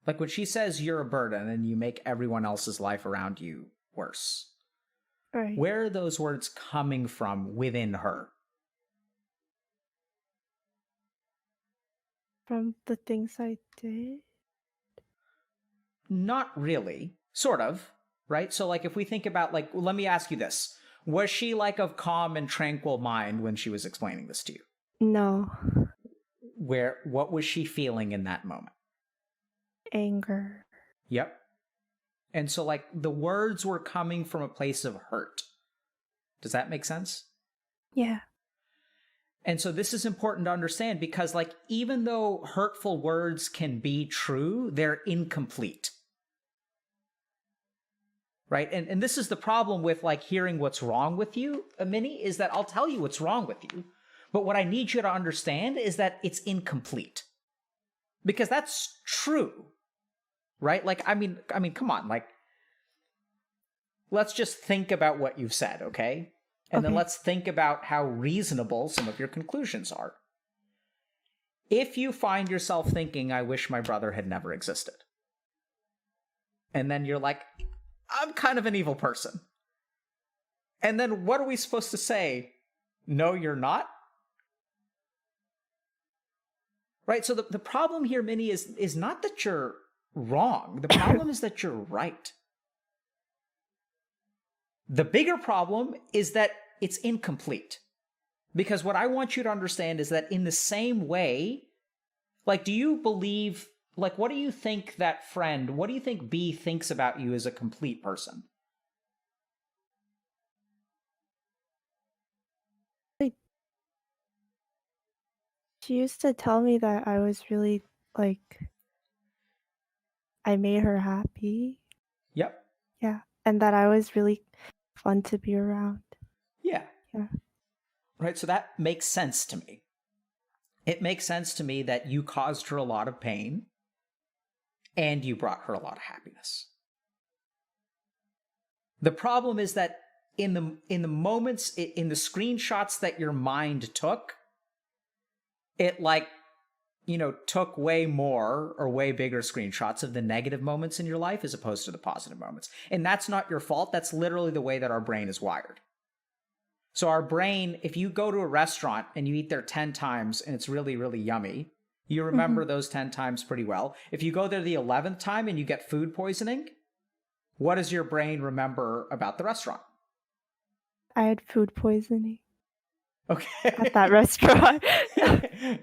Like when she says you're a burden and you make everyone else's life around you worse. Right. Where are those words coming from within her? From the things I did? Not really. Sort of, right? So like if we think about, like, let me ask you this. Was she like of calm and tranquil mind when she was explaining this to you? No. What was she feeling in that moment? Anger. Yep. And so, like, the words were coming from a place of hurt. Does that make sense? Yeah. And so this is important to understand because, like, even though hurtful words can be true, they're incomplete. Right? And this is the problem with, like, hearing what's wrong with you, Minnie, is that I'll tell you what's wrong with you. But what I need you to understand is that it's incomplete. Because that's true. Right? Like, I mean, come on. Like, let's just think about what you've said, okay? And then let's think about how reasonable some of your conclusions are. If you find yourself thinking, I wish my brother had never existed. And then you're like, I'm kind of an evil person. And then what are we supposed to say? No, you're not? Right? So the problem here, Minnie, is not that you're wrong. The problem is that you're right. The bigger problem is that it's incomplete. Because what I want you to understand is that in the same way, like, do you believe, like, what do you think that friend, what do you think B thinks about you as a complete person? She used to tell me that I was really, like, I made her happy. Yep. Yeah. And that I was really fun to be around. Yeah. Yeah. Right, so that makes sense to me. It makes sense to me that you caused her a lot of pain and you brought her a lot of happiness. The problem is that in the moments, in the screenshots that your mind took, it like, took way more or way bigger screenshots of the negative moments in your life as opposed to the positive moments. And that's not your fault. That's literally the way that our brain is wired. So our brain, if you go to a restaurant and you eat there 10 times and it's really, really yummy, you remember those 10 times pretty well. If you go there the 11th time and you get food poisoning, what does your brain remember about the restaurant? I had food poisoning Okay. at that restaurant.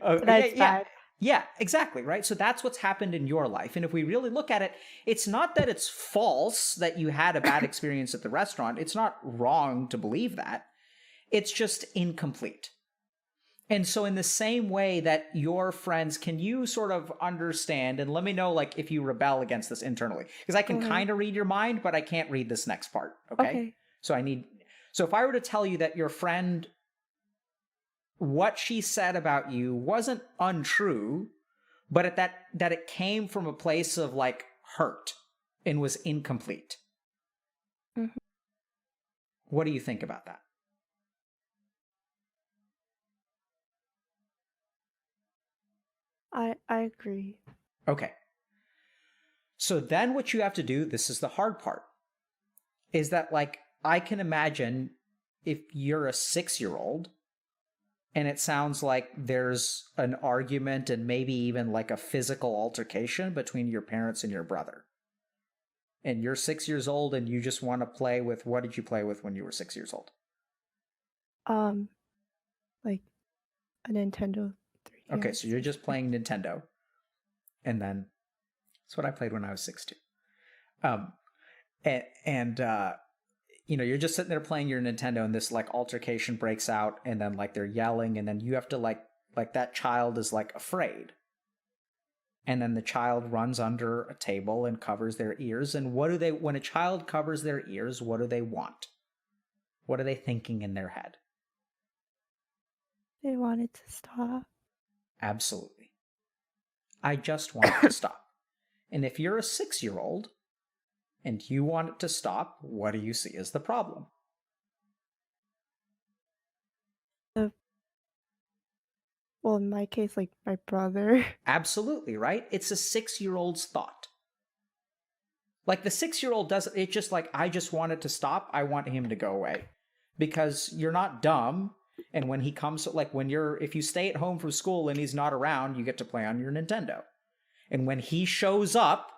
Oh, That's bad. Yeah, exactly, right? So that's what's happened in your life. And if we really look at it, it's not that it's false that you had a bad experience at the restaurant. It's not wrong to believe that. It's just incomplete. And so in the same way that your friends, can you sort of understand, and let me know like if you rebel against this internally, because I can kind of read your mind, but I can't read this next part. Okay. So if I were to tell you that your friend, what she said about you wasn't untrue, but that it came from a place of like hurt and was incomplete. What do you think about that? I agree. Okay. So then what you have to do, this is the hard part, is that like, I can imagine if you're a 6-year-old and it sounds like there's an argument and maybe even like a physical altercation between your parents and your brother. And you're 6 years old and you just want to play with, what did you play with when you were 6 years old? Like a Nintendo 3DS. Okay, so you're just playing Nintendo. And then that's what I played when I was 6 too. You're just sitting there playing your Nintendo and this like altercation breaks out and then like they're yelling and then you have to like that child is like afraid. And then the child runs under a table and covers their ears. And when a child covers their ears, what do they want? What are they thinking in their head? They want it to stop. Absolutely. I just want it to stop. And if you're a 6-year-old and you want it to stop, what do you see as the problem? Well, in my case, like my brother. Absolutely, right? It's a 6-year-old's thought. Like the 6-year-old doesn't, it's just like, I just want it to stop. I want him to go away. Because you're not dumb. And when he comes, like if you stay at home from school and he's not around, you get to play on your Nintendo. And when he shows up,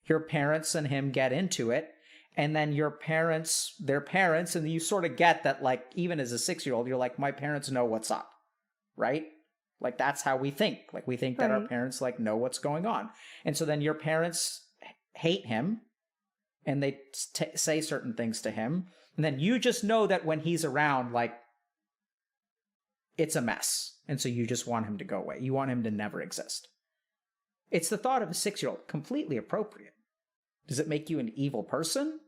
your parents and him get into it. And then their parents, and you sort of get that, like, even as a 6-year-old, you're like, my parents know what's up, right? Like, that's how we think. Like, we think that our parents, like, know what's going on. And so then your parents hate him, and they say certain things to him. And then you just know that when he's around, like, it's a mess. And so you just want him to go away. You want him to never exist. It's the thought of a 6-year-old, completely appropriate. Does it make you an evil person?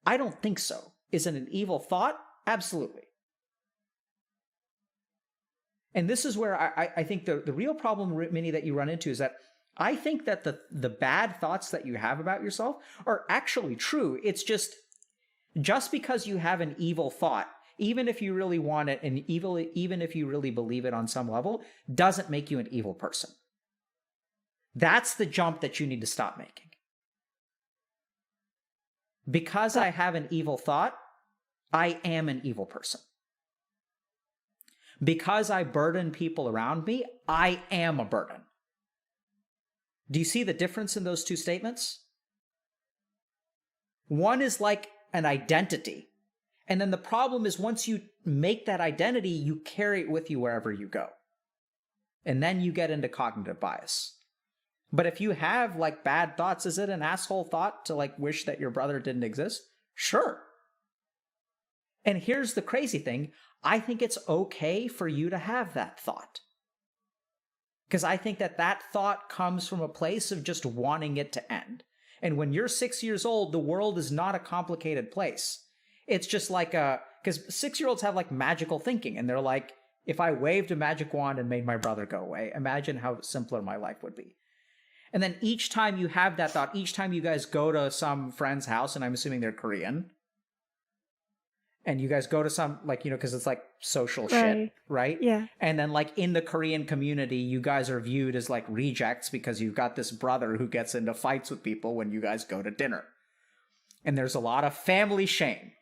I don't think so. Is it an evil thought? Absolutely. And this is where I think the real problem, Minnie, that you run into is that I think that the bad thoughts that you have about yourself are actually true. It's just because you have an evil thought, even if you really want it, and even if you really believe it on some level, doesn't make you an evil person. That's the jump that you need to stop making. Because I have an evil thought, I am an evil person. Because I burden people around me, I am a burden. Do you see the difference in those two statements? One is like an identity. And then the problem is once you make that identity, you carry it with you wherever you go. And then you get into cognitive bias. But if you have like bad thoughts, is it an asshole thought to like wish that your brother didn't exist? Sure. And here's the crazy thing. I think it's okay for you to have that thought. Because I think that thought comes from a place of just wanting it to end. And when you're 6 years old, the world is not a complicated place. It's just like because 6-year-olds have like magical thinking. And they're like, if I waved a magic wand and made my brother go away, imagine how simpler my life would be. And then each time you have that thought, each time you guys go to some friend's house, and I'm assuming they're Korean, and you guys go to some, like, because it's like social shit, Right. right? Yeah. And then, like, in the Korean community, you guys are viewed as like rejects because you've got this brother who gets into fights with people when you guys go to dinner. And there's a lot of family shame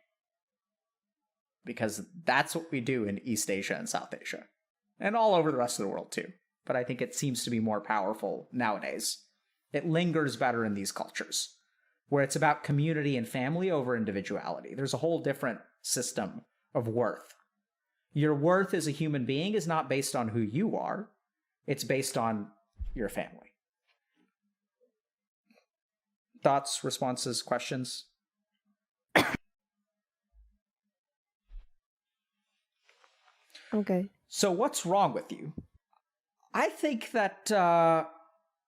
because that's what we do in East Asia and South Asia and all over the rest of the world too. But I think it seems to be more powerful nowadays. It lingers better in these cultures where it's about community and family over individuality. There's a whole different system of worth. Your worth as a human being is not based on who you are. It's based on your family. Thoughts, responses, questions? Okay. So what's wrong with you? I think that a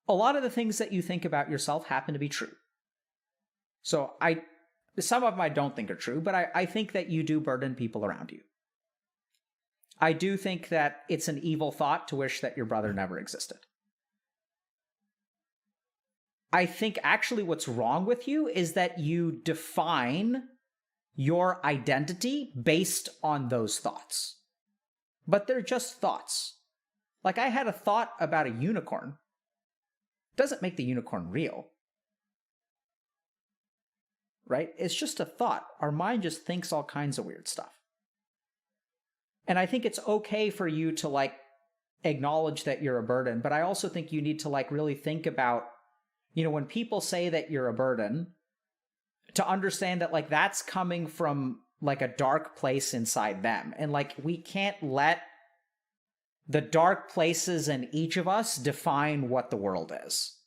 lot of the things that you think about yourself happen to be true. So some of them I don't think are true, but I think that you do burden people around you. I do think that it's an evil thought to wish that your brother never existed. I think actually what's wrong with you is that you define your identity based on those thoughts. But they're just thoughts. Like, I had a thought about a unicorn. Doesn't make the unicorn real. Right? It's just a thought. Our mind just thinks all kinds of weird stuff. And I think it's okay for you to, like, acknowledge that you're a burden, but I also think you need to, like, really think about, when people say that you're a burden, to understand that, like, that's coming from, like, a dark place inside them. And, like, we can't let the dark places in each of us define what the world is.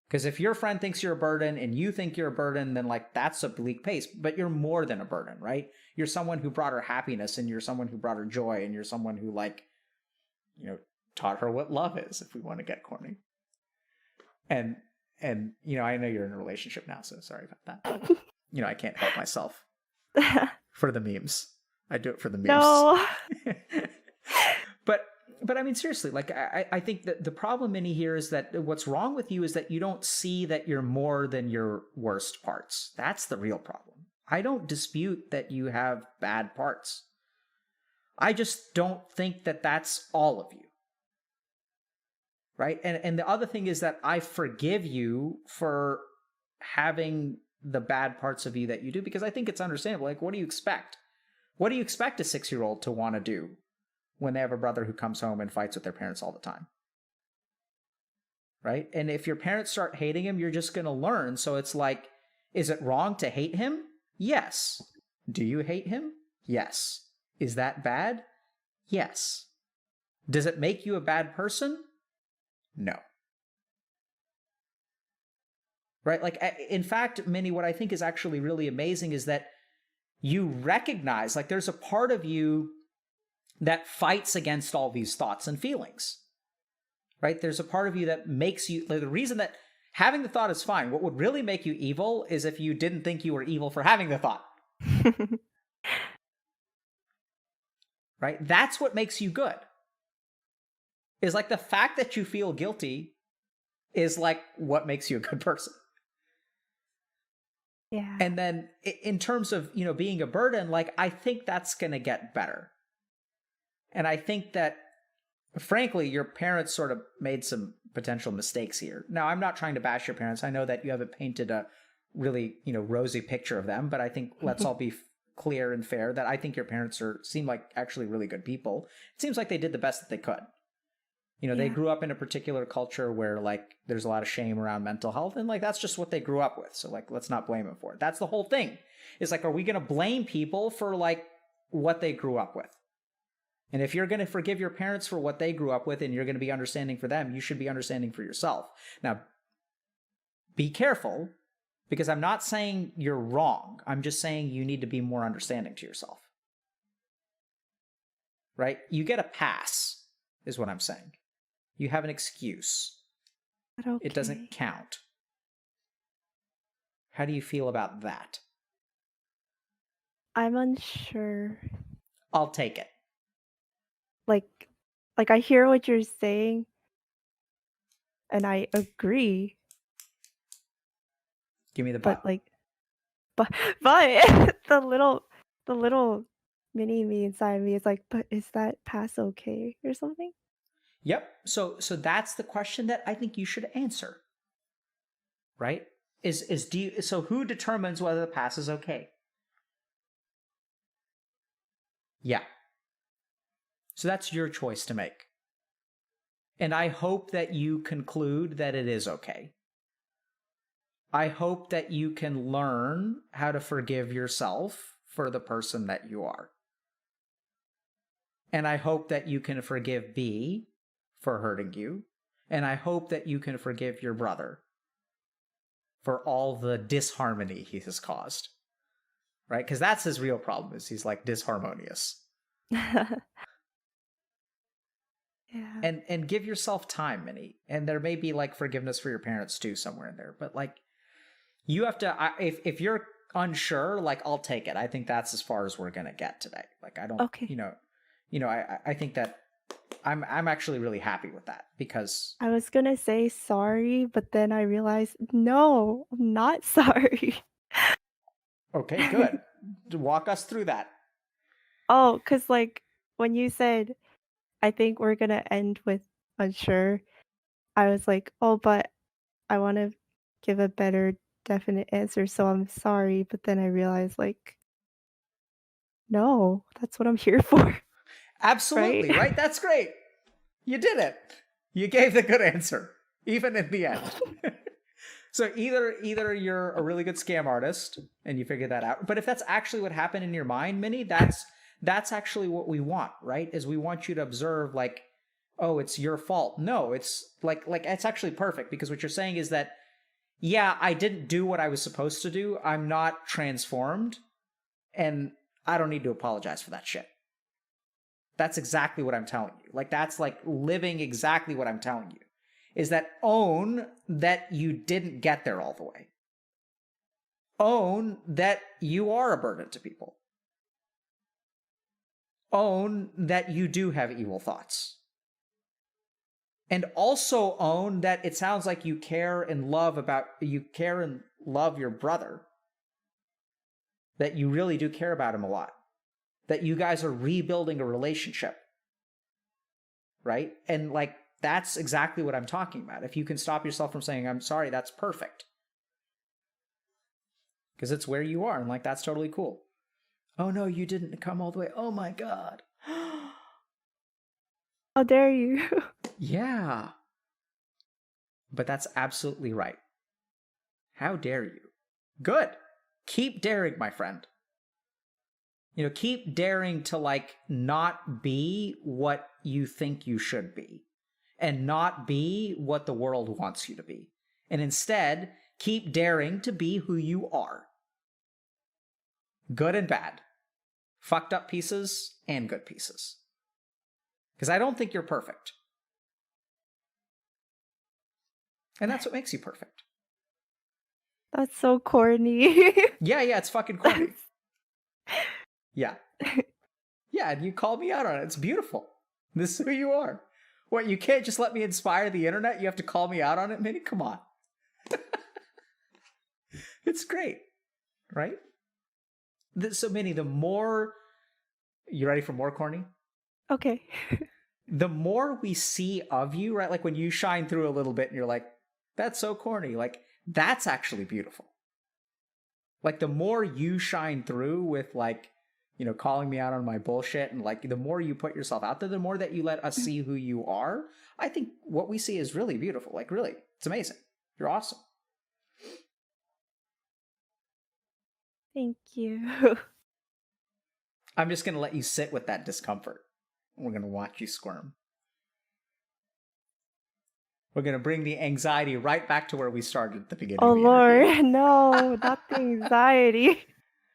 Because if your friend thinks you're a burden and you think you're a burden, then, like, that's a bleak pace. But you're more than a burden, right? You're someone who brought her happiness, and you're someone who brought her joy, and you're someone who, like, taught her what love is, if we want to get corny. And I know you're in a relationship now, so sorry about that. But, I can't help myself for the memes. I do it for the memes. No. But I mean, seriously, like, I think that the problem, Minnie, here is that what's wrong with you is that you don't see that you're more than your worst parts. That's the real problem. I don't dispute that you have bad parts. I just don't think that that's all of you. Right? And the other thing is that I forgive you for having the bad parts of you that you do, because I think it's understandable. Like, what do you expect? What do you expect a 6-year-old to want to do when they have a brother who comes home and fights with their parents all the time? Right? And if your parents start hating him, you're just going to learn. So it's like, is it wrong to hate him? Yes. Do you hate him? Yes. Is that bad? Yes. Does it make you a bad person? No. Right? Like, in fact, Minnie, what I think is actually really amazing is that you recognize, like, there's a part of you that fights against all these thoughts and feelings. Right? There's a part of you that makes you, like, the reason that having the thought is fine. What would really make you evil is if you didn't think you were evil for having the thought. Right? That's what makes you good. Is, like, the fact that you feel guilty is, like, what makes you a good person. Yeah. And then in terms of, being a burden, like, I think that's going to get better. And I think that, frankly, your parents sort of made some potential mistakes here. Now, I'm not trying to bash your parents. I know that you haven't painted a really, rosy picture of them, but I think let's all be clear and fair that I think your parents seem like actually really good people. It seems like they did the best that they could. They grew up in a particular culture where, like, there's a lot of shame around mental health, and, like, that's just what they grew up with. So, like, let's not blame them for it. That's the whole thing. It's like, are we going to blame people for, like, what they grew up with? And if you're going to forgive your parents for what they grew up with and you're going to be understanding for them, you should be understanding for yourself. Now, be careful, because I'm not saying you're wrong. I'm just saying you need to be more understanding to yourself. Right? You get a pass, is what I'm saying. You have an excuse. Okay. It doesn't count. How do you feel about that? I'm unsure. I'll take it. Like I hear what you're saying, and I agree. Give me the But but. like, but the little the little mini me inside me is like, but is that pass okay or something? Yep. So that's the question that I think you should answer, right? Is do you, so who determines whether the pass is okay? Yeah. So that's your choice to make. And I hope that you conclude that it is okay. I hope that you can learn how to forgive yourself for the person that you are. And I hope that you can forgive B for hurting you. And I hope that you can forgive your brother for all the disharmony he has caused. Right? Because that's his real problem, is he's like disharmonious. Yeah. And give yourself time, Minnie. And there may be like forgiveness for your parents too somewhere in there. But like you have to if you're unsure, like I'll take it. I think that's as far as we're gonna get today. Like I don't Okay. I think that I'm actually really happy with that because I was gonna say sorry, but then I realized, no, I'm not sorry. okay, good. Walk us through that. Oh, 'cause, like, when you said, "I think we're gonna end with unsure," I was like, "Oh, but I wanna give a better definite answer, so I'm sorry," but then I realized, like, no, that's what I'm here for, right? Absolutely, right? That's great. You did it. You gave the good answer, even in the end. So either you're a really good scam artist and you figure that out, but if that's actually what happened in your mind, Minnie, that's actually what we want, right? Is we want you to observe like, oh, it's your fault. No, it's like it's actually perfect because what you're saying is that yeah, I didn't do what I was supposed to do. I'm not transformed, and I don't need to apologize for that shit. That's exactly what I'm telling you. Like that's like living exactly what I'm telling you. Is that own that you didn't get there all the way. Own that you are a burden to people. Own that you do have evil thoughts. And also own that it sounds like you care and love your brother. That you really do care about him a lot. That you guys are rebuilding a relationship. Right? And like that's exactly what I'm talking about. If you can stop yourself from saying, I'm sorry, that's perfect. Because it's where you are, and like that's totally cool. Oh no, you didn't come all the way. Oh my god. How dare you? Yeah. But that's absolutely right. How dare you? Good. Keep daring, my friend. Keep daring to like not be what you think you should be and not be what the world wants you to be. And instead, keep daring to be who you are. Good and bad. Fucked up pieces and good pieces. Because I don't think you're perfect. And that's what makes you perfect. That's so corny. Yeah, it's fucking corny. Yeah. Yeah, and you called me out on it. It's beautiful. This is who you are. What, you can't just let me inspire the internet? You have to call me out on it, Minnie? Come on. It's great, right? So, Minnie, the more... You ready for more corny? Okay. The more we see of you, right? Like when you shine through a little bit and you're like, that's so corny. Like, that's actually beautiful. Like, the more you shine through with, like, calling me out on my bullshit and, like, the more you put yourself out there, the more that you let us see who you are, I think what we see is really beautiful. Like, really, it's amazing. You're awesome. Thank you. I'm just going to let you sit with that discomfort. We're going to watch you squirm. We're going to bring the anxiety right back to where we started at the beginning Oh of the interview. Lord, no, not the anxiety.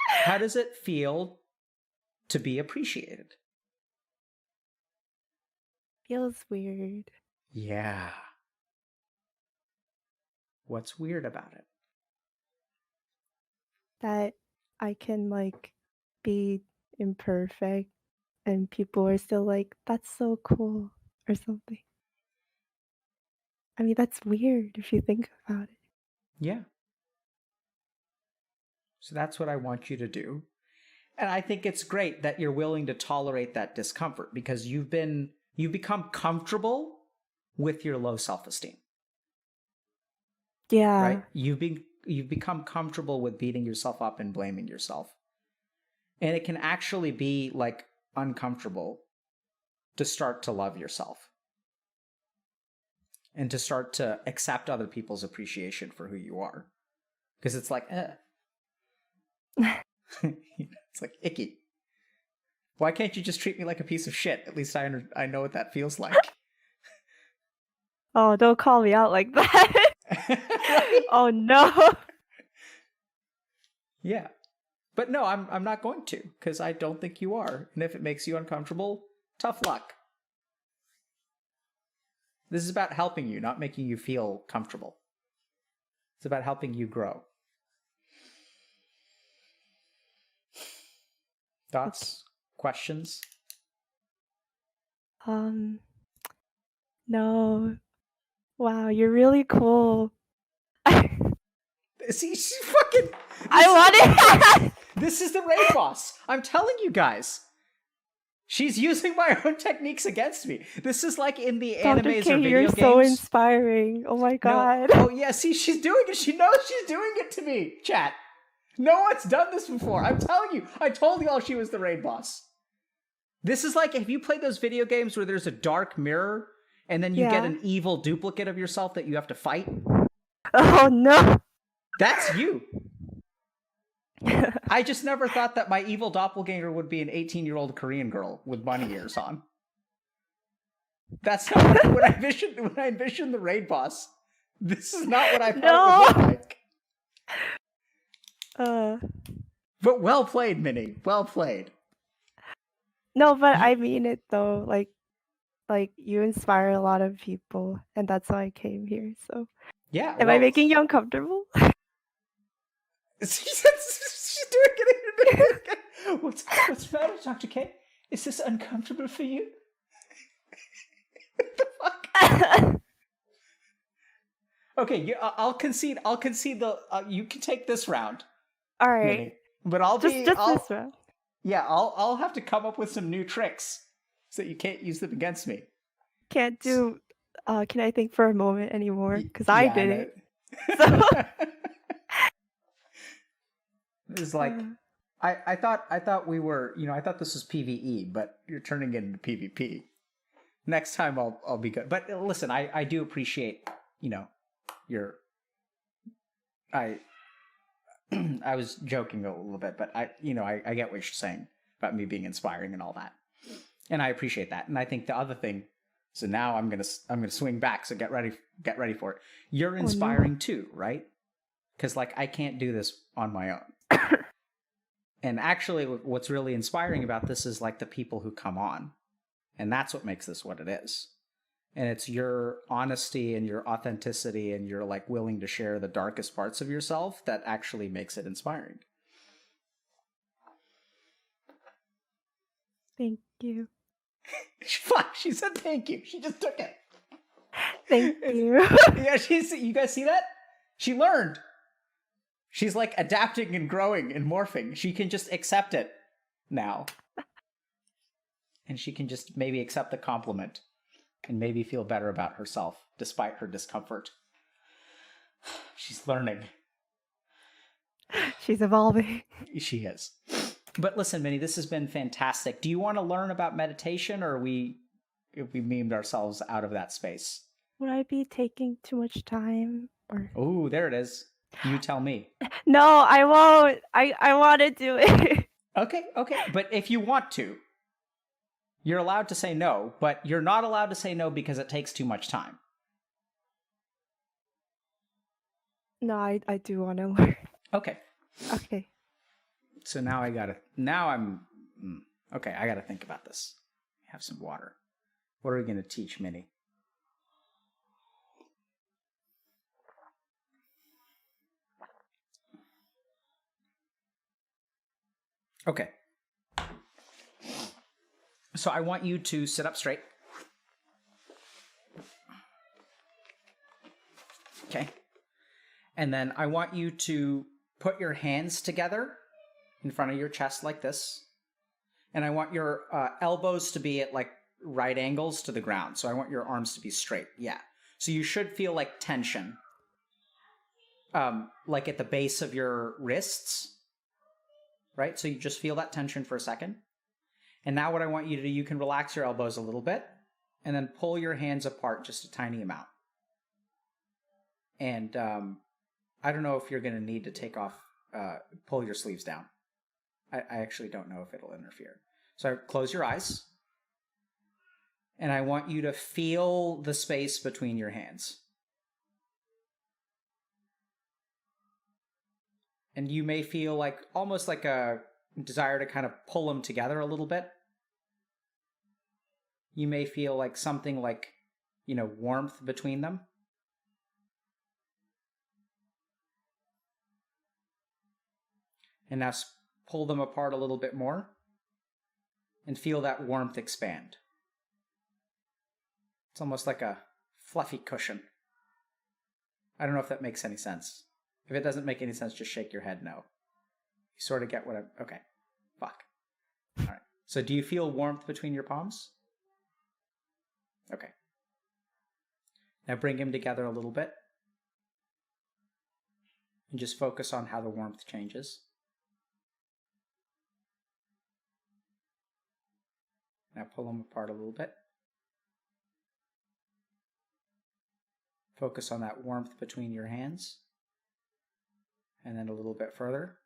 How does it feel to be appreciated? Feels weird. Yeah. What's weird about it? That I can like be imperfect and people are still like, that's so cool or something. I mean, that's weird if you think about it. Yeah. So that's what I want you to do. And I think it's great that you're willing to tolerate that discomfort because you've become comfortable with your low self-esteem, Yeah. right? You've become comfortable with beating yourself up and blaming yourself. And it can actually be like uncomfortable to start to love yourself and to start to accept other people's appreciation for who you are. Because it's like, it's like icky. Why can't you just treat me like a piece of shit? At least I know what that feels like. Oh, don't call me out like that. Right? Oh no. Yeah. But no, I'm not going to, because I don't think you are. And if it makes you uncomfortable, tough luck. This is about helping you, not making you feel comfortable. It's about helping you grow. Thoughts? Questions? No. Wow, you're really cool. See, she's fucking... I want it. This is the raid boss. I'm telling you guys. She's using my own techniques against me. This is like in the Dr. animes K, or video you're games. so inspiring. Oh my god. No. Oh yeah, see, she's doing it. She knows she's doing it to me, chat. No one's done this before. I'm telling you. I told you all she was the raid boss. This is like, have you played those video games where there's a dark mirror and then you get an evil duplicate of yourself that you have to fight? Oh no. That's you. I just never thought that my evil doppelganger would be an 18-year-old Korean girl with bunny ears on. That's not what I envisioned the raid boss. This is not what I thought it would look like. But well played, Minnie. Well played. No, but I mean it though. Like you inspire a lot of people, and that's why I came here. So yeah. Am I making you uncomfortable? She's doing it again. What's the matter, Dr. K? Is this uncomfortable for you? What the fuck? Okay, I'll concede. The you can take this round. All right, Minnie. But I'll just be this round. Yeah, I'll have to come up with some new tricks so that you can't use them against me. Can't do. Can I think for a moment anymore? Because I did it. So. It's like I thought we were, I thought this was PvE, but you're turning it into PvP. Next time I'll be good. But listen, I do appreciate, your I was joking a little bit, but I get what you're saying about me being inspiring and all that. And I appreciate that. And I think the other thing, so now I'm going to swing back, so get ready for it. You're inspiring too, right? Cuz like I can't do this on my own. And actually what's really inspiring about this is like the people who come on. And that's what makes this what it is. And it's your honesty and your authenticity and your like willing to share the darkest parts of yourself that actually makes it inspiring. Thank you. Fuck, she said thank you. She just took it. Thank you. Yeah, you guys see that? She learned. She's like adapting and growing and morphing. She can just accept it now. And she can just maybe accept the compliment and maybe feel better about herself despite her discomfort. She's learning. She's evolving. She is. But listen, Minnie, this has been fantastic. Do you want to learn about meditation, or we memed ourselves out of that space? Would I be taking too much time? Or Oh, there it is. You tell me. No, I won't. I want to do it. Okay. But if you want to, you're allowed to say no, but you're not allowed to say no because it takes too much time. No, I do want to learn. Okay. So now I gotta think about this. Have some water. What are we gonna teach Minnie? Okay. So I want you to sit up straight. Okay. And then I want you to put your hands together in front of your chest like this. And I want your elbows to be at like right angles to the ground. So I want your arms to be straight. Yeah. So you should feel like tension, like at the base of your wrists, right? So you just feel that tension for a second. And now what I want you to do, you can relax your elbows a little bit and then pull your hands apart just a tiny amount. And I don't know if you're going to need to take off, pull your sleeves down. I actually don't know if it'll interfere. So close your eyes. And I want you to feel the space between your hands. And you may feel like almost like a desire to kind of pull them together a little bit. You may feel like something like, warmth between them. And now pull them apart a little bit more and feel that warmth expand. It's almost like a fluffy cushion. I don't know if that makes any sense. If it doesn't make any sense, just shake your head no. You sort of get what I'm... Okay. Fuck. All right. So do you feel warmth between your palms? Okay. Now bring them together a little bit. And just focus on how the warmth changes. Now pull them apart a little bit. Focus on that warmth between your hands. And then a little bit further.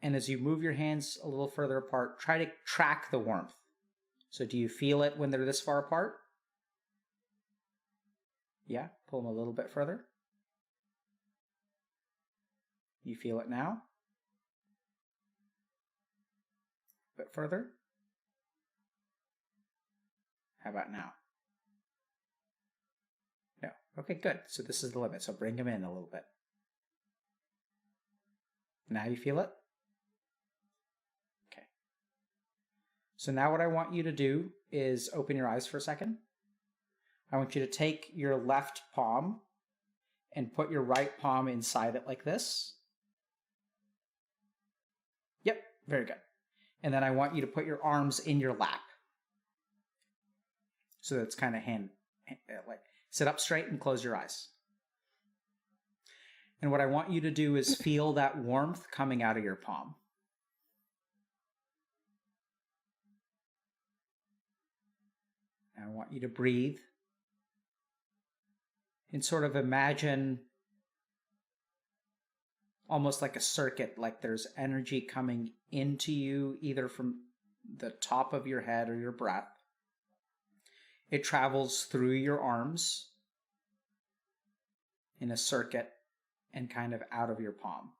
And as you move your hands a little further apart, try to track the warmth. So do you feel it when they're this far apart? Yeah, pull them a little bit further. You feel it now? A bit further. How about now? No. Okay, good. So this is the limit. So bring them in a little bit. Now you feel it? Okay. So now what I want you to do is open your eyes for a second. I want you to take your left palm and put your right palm inside it like this. Yep, very good. And then I want you to put your arms in your lap. So that's kind of like sit up straight and close your eyes. And what I want you to do is feel that warmth coming out of your palm. And I want you to breathe and sort of imagine almost like a circuit, like there's energy coming into you either from the top of your head or your breath. It travels through your arms in a circuit and kind of out of your palm.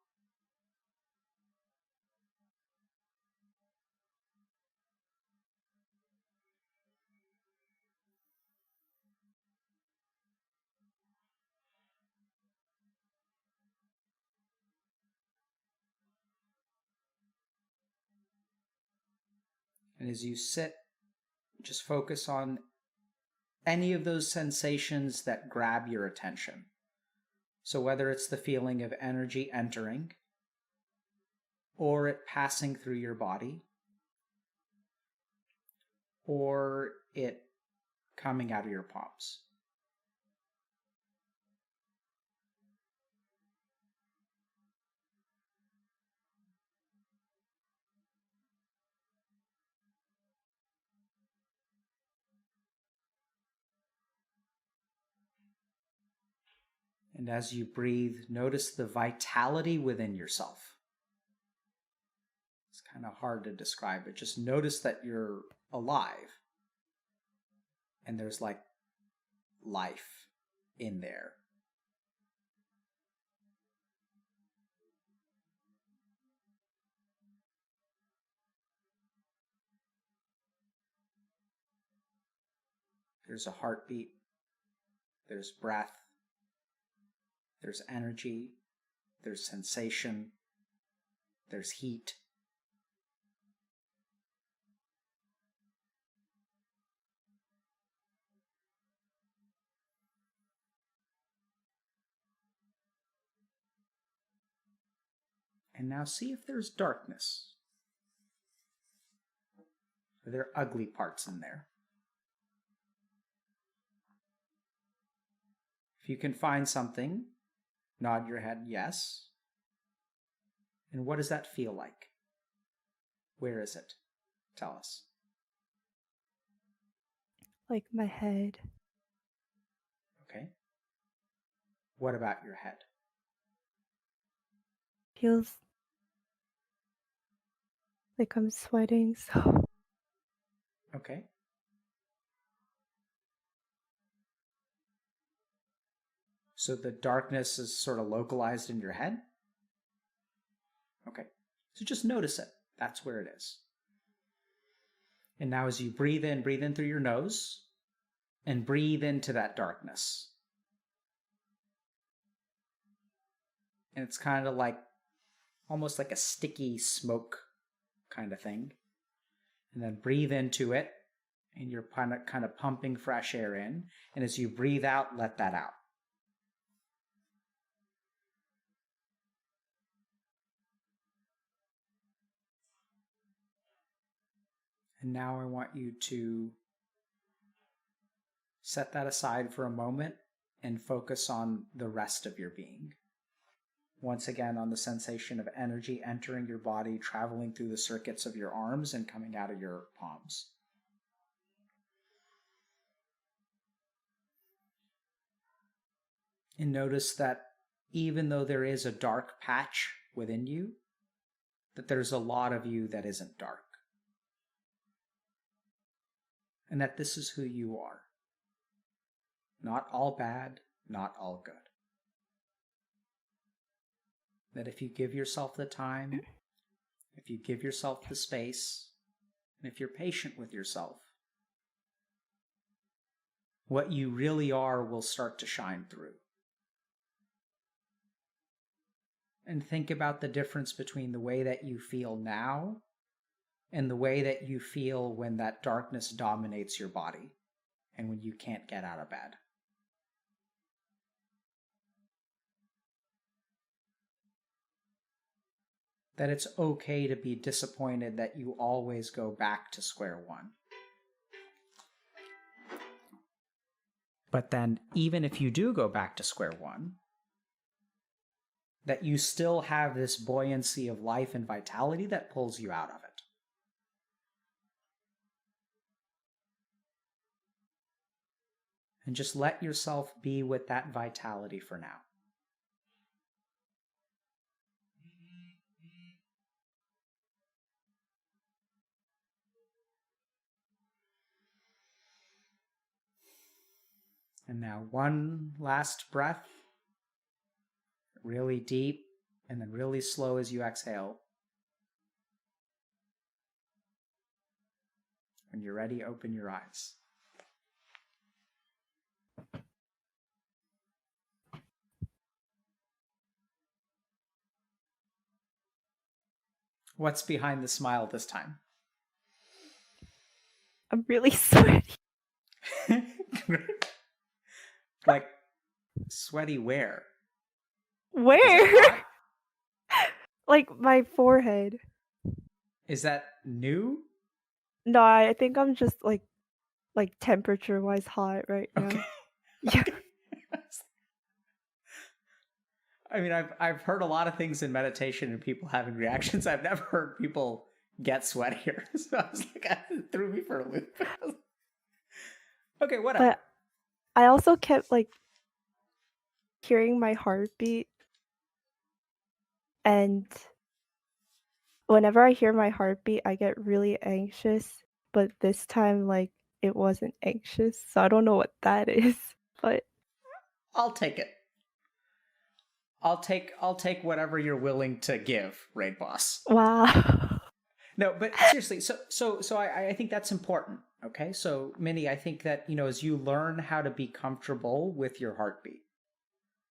And as you sit, just focus on any of those sensations that grab your attention. So whether it's the feeling of energy entering or it passing through your body or it coming out of your palms. And as you breathe, notice the vitality within yourself. It's kind of hard to describe, but just notice that you're alive. And there's like life in there. There's a heartbeat. There's breath. There's energy. There's sensation. There's heat. And now see if there's darkness. Are there ugly parts in there? If you can find something, nod your head yes. And what does that feel like? Where is it? Tell us. Like my head. Okay. What about your head? Feels like I'm sweating, so Okay. So the darkness is sort of localized in your head? Okay. So just notice it. That's where it is. And now as you breathe in through your nose and breathe into that darkness. And it's kind of like, almost like a sticky smoke kind of thing. And then breathe into it, and you're kind of pumping fresh air in. And as you breathe out, let that out. And now I want you to set that aside for a moment and focus on the rest of your being. Once again, on the sensation of energy entering your body, traveling through the circuits of your arms and coming out of your palms. And notice that even though there is a dark patch within you, that there's a lot of you that isn't dark. And that this is who you are. Not all bad, not all good. That if you give yourself the time, if you give yourself the space, and if you're patient with yourself, what you really are will start to shine through. And think about the difference between the way that you feel now and the way that you feel when that darkness dominates your body and when you can't get out of bed. That it's okay to be disappointed that you always go back to square one. But then, even if you do go back to square one, that you still have this buoyancy of life and vitality that pulls you out of it. And just let yourself be with that vitality for now. And now one last breath, really deep, and then really slow as you exhale. When you're ready, open your eyes. What's behind the smile this time? I'm really sweaty. Like, sweaty where? Where? Like my forehead. Is that new? No, I think I'm just like temperature-wise hot right now. Okay. Yeah. I mean, I've heard a lot of things in meditation and people having reactions. I've never heard people get sweatier. So I was like, it threw me for a loop. Okay, whatever. But I also kept like hearing my heartbeat, and whenever I hear my heartbeat, I get really anxious. But this time, like, it wasn't anxious, so I don't know what that is. But I'll take it. I'll take whatever you're willing to give, Raid Boss. wow. No, but seriously, so I think that's important. Okay, so Minnie, I think that as you learn how to be comfortable with your heartbeat,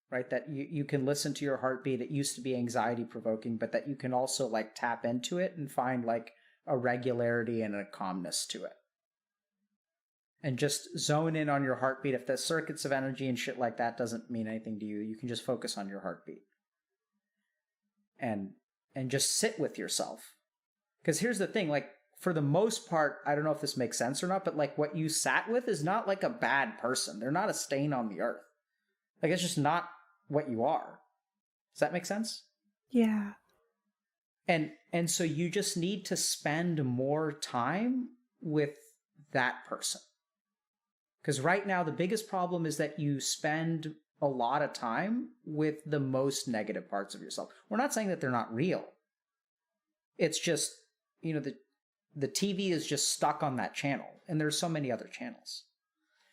right? That you can listen to your heartbeat. It used to be anxiety provoking, but that you can also like tap into it and find like a regularity and a calmness to it. And just zone in on your heartbeat. If the circuits of energy and shit like that doesn't mean anything to you, you can just focus on your heartbeat. And and just sit with yourself. Because here's the thing, like, for the most part, I don't know if this makes sense or not, but like what you sat with is not like a bad person. They're not a stain on the earth. Like, it's just not what you are. Does that make sense? Yeah. And so you just need to spend more time with that person. Because right now, the biggest problem is that you spend a lot of time with the most negative parts of yourself. We're not saying that they're not real. It's just, the TV is just stuck on that channel, and there's so many other channels.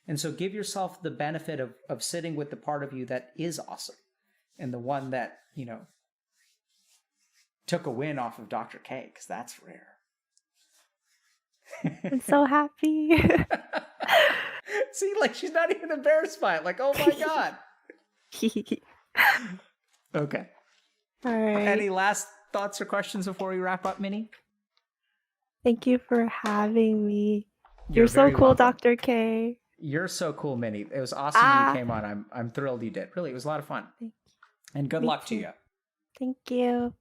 And so give yourself the benefit of sitting with the part of you that is awesome, and the one that, took a win off of Dr. K, because that's rare. I'm so happy. See, like, she's not even embarrassed by it. Like, oh my God. Okay. All right. Any last thoughts or questions before we wrap up, Minnie? Thank you for having me. You're so very cool, welcome. Dr. K. You're so cool, Minnie. It was awesome you came on. I'm thrilled you did. Really, it was a lot of fun. Thank you. And good Me luck to too. you. Thank you.